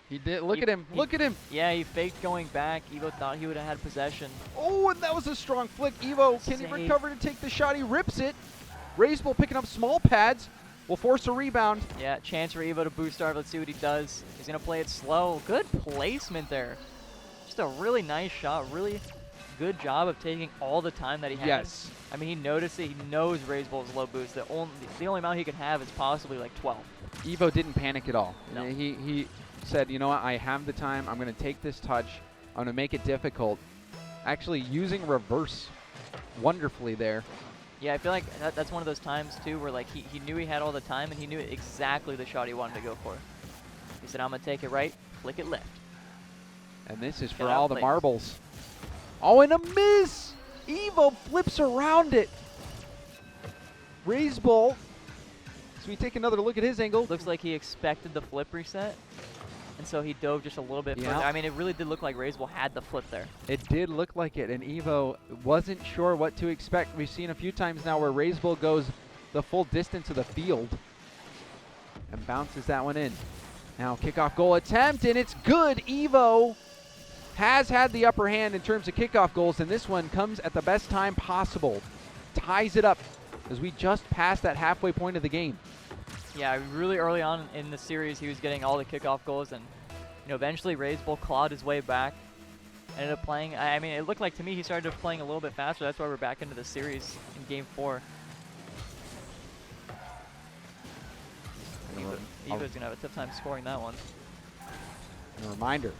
He did. Look at him. Look at him. Yeah, he faked going back. Evoh thought he would have had possession. Oh, and that was a strong flick. Evoh, can he recover to take the shot? He rips it. Reysbull picking up small pads. Will force a rebound. Yeah, chance for Evoh to boost starve. Let's see what he does. He's going to play it slow. Good placement there. Just a really nice shot. Really good job of taking all the time that he has. Yes. I mean, he noticed it. He knows Reysbull's low boost. The only amount he could have is possibly like 12. Evoh didn't panic at all. No. He said, you know what, I have the time. I'm going to take this touch. I'm going to make it difficult. Actually using reverse wonderfully there. Yeah, I feel like that's one of those times, too, where like he knew he had all the time, and he knew exactly the shot he wanted to go for. He said, I'm going to take it right, flick it left. And this is Get for all the outplayed. marbles. Oh, and a miss! Evoh flips around it. Reysbull. So we take another look at his angle. Looks like he expected the flip reset, and so he dove just a little bit Yeah. further. I mean, it really did look like Reysbull had the flip there. It did look like it, and Evoh wasn't sure what to expect. We've seen a few times now where Reysbull goes the full distance of the field and bounces that one in. Now kickoff goal attempt, and it's good. Evoh has had the upper hand in terms of kickoff goals, and this one comes at the best time possible. Ties it up as we just passed that halfway point of the game. Yeah, really early on in the series, he was getting all the kickoff goals, and eventually Reysbull clawed his way back. Ended up playing. I mean, it looked like to me he started playing a little bit faster. That's why we're back into the series in Game 4. Evo's gonna have a tough time scoring that one. And a reminder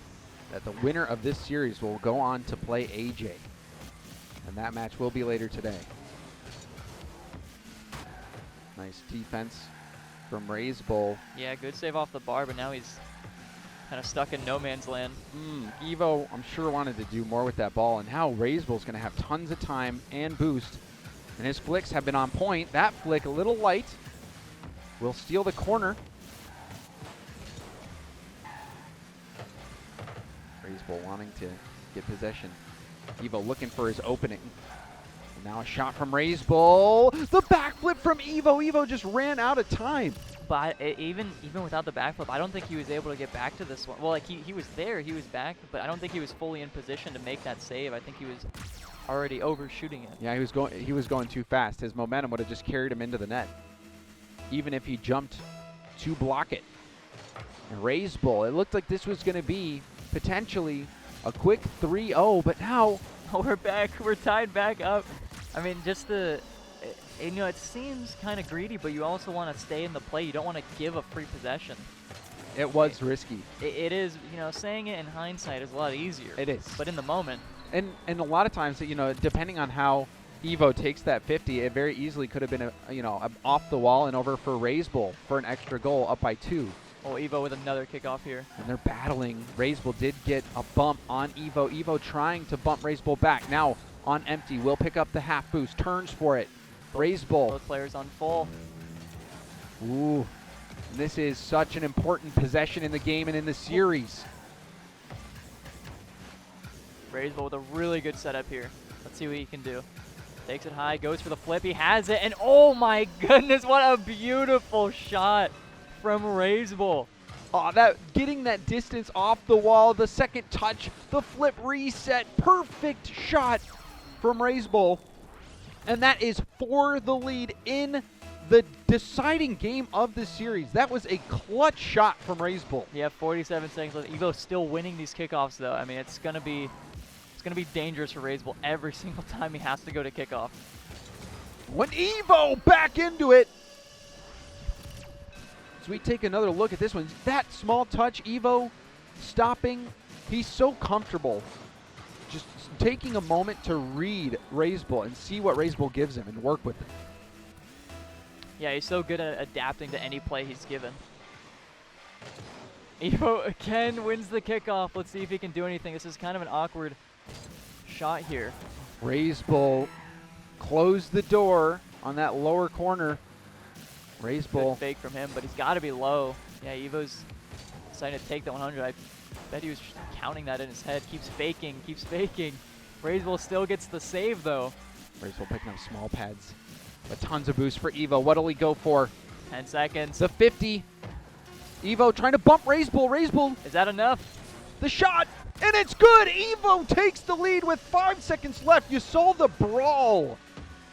that the winner of this series will go on to play AJ, and that match will be later today. Nice defense from Reysbull. Yeah, good save off the bar, but now he's kind of stuck in no man's land. Evoh, I'm sure, wanted to do more with that ball, and now Reysbull's going to have tons of time and boost, and his flicks have been on point. That flick a little light. Will steal the corner. Reysbull wanting to get possession. Evoh looking for his opening. And now a shot from Reysbull. The backflip from Evoh. Evoh just ran out of time. But even without the backflip, I don't think he was able to get back to this one. Well, like he was there, he was back, but I don't think he was fully in position to make that save. I think he was already overshooting it. Yeah, he was going too fast. His momentum would have just carried him into the net, even if he jumped to block it. And Reysbull, it looked like this was going to be potentially a quick 3-0, but now we're back. We're tied back up. I mean, just it seems kind of greedy, but you also want to stay in the play. You don't want to give a free possession. it was risky. It is, saying it in hindsight is a lot easier. It is. But in the moment. And a lot of times, depending on how Evoh takes that 50, it very easily could have been a off the wall and over for Reysbull for an extra goal, up by 2. Oh, Evoh with another kickoff here. And they're battling. Reysbull did get a bump on Evoh. Evoh trying to bump Reysbull back. Now on empty, will pick up the half boost, turns for it. Reysbull. Both players on full. Ooh. This is such an important possession in the game and in the series. Reysbull with a really good setup here. Let's see what he can do. Takes it high, goes for the flip. He has it, and oh my goodness, what a beautiful shot from Reysbull. Oh, getting that distance off the wall, the second touch, the flip reset, perfect shot from Reysbull. And that is for the lead in the deciding game of this series. That was a clutch shot from Reysbull. Yeah, 47 seconds left. Evo's still winning these kickoffs, though. I mean, it's gonna be dangerous for Reysbull every single time he has to go to kickoff. When Evoh back into it. So we take another look at this one. That small touch, Evoh stopping. He's so comfortable just taking a moment to read Reysbull and see what Reysbull gives him and work with it. Yeah, he's so good at adapting to any play he's given. Evoh again wins the kickoff. Let's see if he can do anything. This is kind of an awkward shot here. Reysbull closed the door on that lower corner. Reysbull. Good fake from him, but he's got to be low. Yeah, Evo's deciding to take the 100. I bet he was counting that in his head. Keeps faking, keeps faking. Reysbull still gets the save, though. Reysbull picking up small pads. But tons of boost for Evoh. What'll he go for? 10 seconds. The 50. Evoh trying to bump Reysbull. Reysbull. Is that enough? The shot. And it's good. Evoh takes the lead with 5 seconds left. You saw the brawl.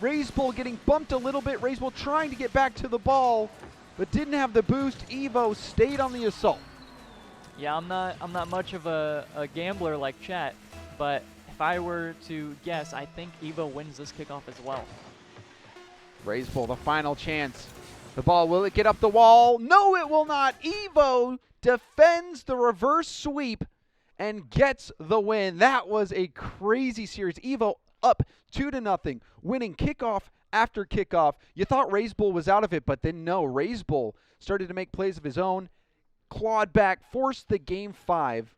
Reysbull getting bumped a little bit. Reysbull trying to get back to the ball, but didn't have the boost. Evoh stayed on the assault. Yeah, I'm not much of a gambler like Chat, but if I were to guess, I think Evoh wins this kickoff as well. Reysbull, the final chance. The ball, will it get up the wall? No, it will not. Evoh defends the reverse sweep and gets the win. That was a crazy series. Evoh up 2-0, winning kickoff after kickoff. You thought Reysbull was out of it, but then no. Reysbull started to make plays of his own, clawed back, forced the game 5,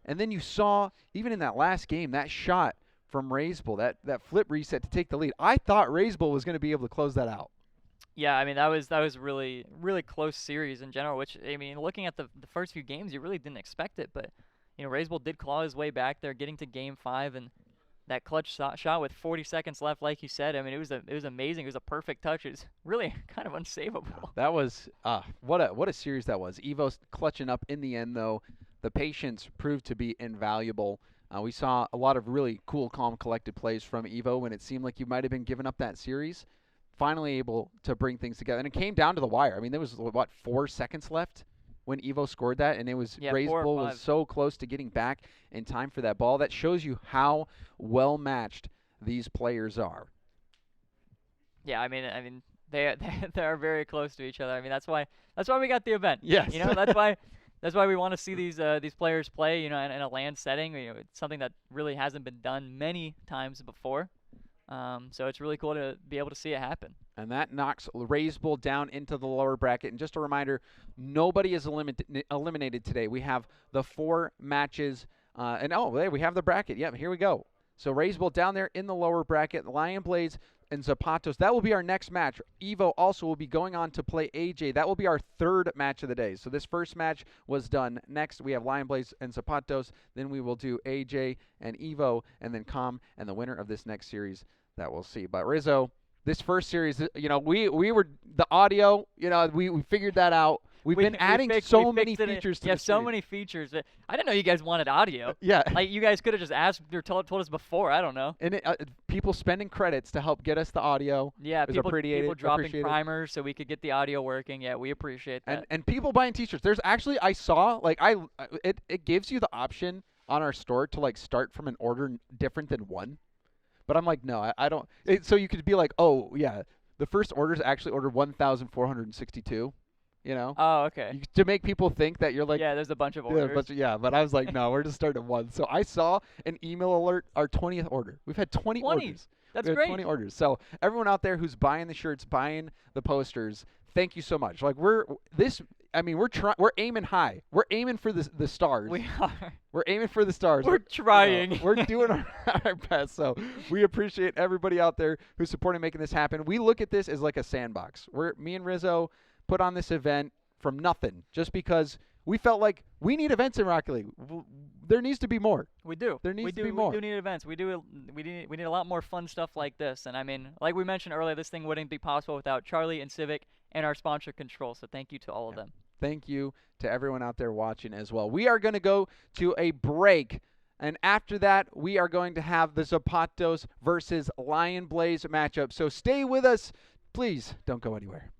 and then you saw, even in that last game, that shot from Reysbull, that flip reset to take the lead. I thought Reysbull was going to be able to close that out. Yeah, I mean that was really close series in general. Which I mean, looking at the first few games, you really didn't expect it, but Reysbull did claw his way back there, getting to game 5, and that clutch shot with 40 seconds left, like you said. I mean, it was amazing. It was a perfect touch. It was really kind of unsavable. That was what a series that was. Evoh clutching up in the end, though. The patience proved to be invaluable. We saw a lot of really cool, calm, collected plays from Evoh when it seemed like you might have been giving up that series. Finally able to bring things together. And it came down to the wire. I mean, there was, 4 seconds left when Evoh scored that, and it was Reysbull was so close to getting back in time for that ball. That shows you how well matched these players are. Yeah, I mean they are very close to each other. I mean that's why we got the event. Yes. That's why we want to see these players play, in a LAN setting. It's something that really hasn't been done many times before. So it's really cool to be able to see it happen. And that knocks Reysbull down into the lower bracket. And just a reminder, nobody is eliminated today. We have the 4 matches. There we have the bracket. Yep, here we go. So Reysbull down there in the lower bracket. Lion Blaze and Zapatos. That will be our next match. Evoh also will be going on to play AJ. That will be our 3rd match of the day. So this first match was done. Next, we have Lion Blaze and Zapatos. Then we will do AJ and Evoh, and then Com, and the winner of this next series that we'll see. But Rizzo, this first series, we were the audio. We figured that out. We've been adding so many features to this so many features. I didn't know you guys wanted audio. Yeah. Like, you guys could have just asked or told us before. I don't know. And people spending credits to help get us the audio. Yeah, people dropping primers so we could get the audio working. Yeah, we appreciate that. And people buying T-shirts. There's actually, I saw, it gives you the option on our store to, start from an order different than one. But I'm like, no, I don't. So you could be like, oh, yeah, the first order is actually order 1,462. Oh, okay. To make people think that you're like... Yeah, there's a bunch of orders. But I was like, no, we're just starting at 1. So I saw an email alert, our 20th order. We've had 20 orders. That's great. 20 orders. So everyone out there who's buying the shirts, buying the posters, thank you so much. We're aiming high. We're aiming for the stars. We are. We're aiming for the stars. We're trying. We're doing our best. So we appreciate everybody out there who's supporting making this happen. We look at this as like a sandbox. Me and Rizzo put on this event from nothing just because we felt like we need events in Rocket League. There needs to be more. We do. There needs to be more. We do need events. We need a lot more fun stuff like this. And I mean, like we mentioned earlier, this thing wouldn't be possible without Charlie and Civic and our sponsor Control. So thank you to all of them. Thank you to everyone out there watching as well. We are going to go to a break. And after that, we are going to have the Zapatos versus Lion Blaze matchup. So stay with us. Please don't go anywhere.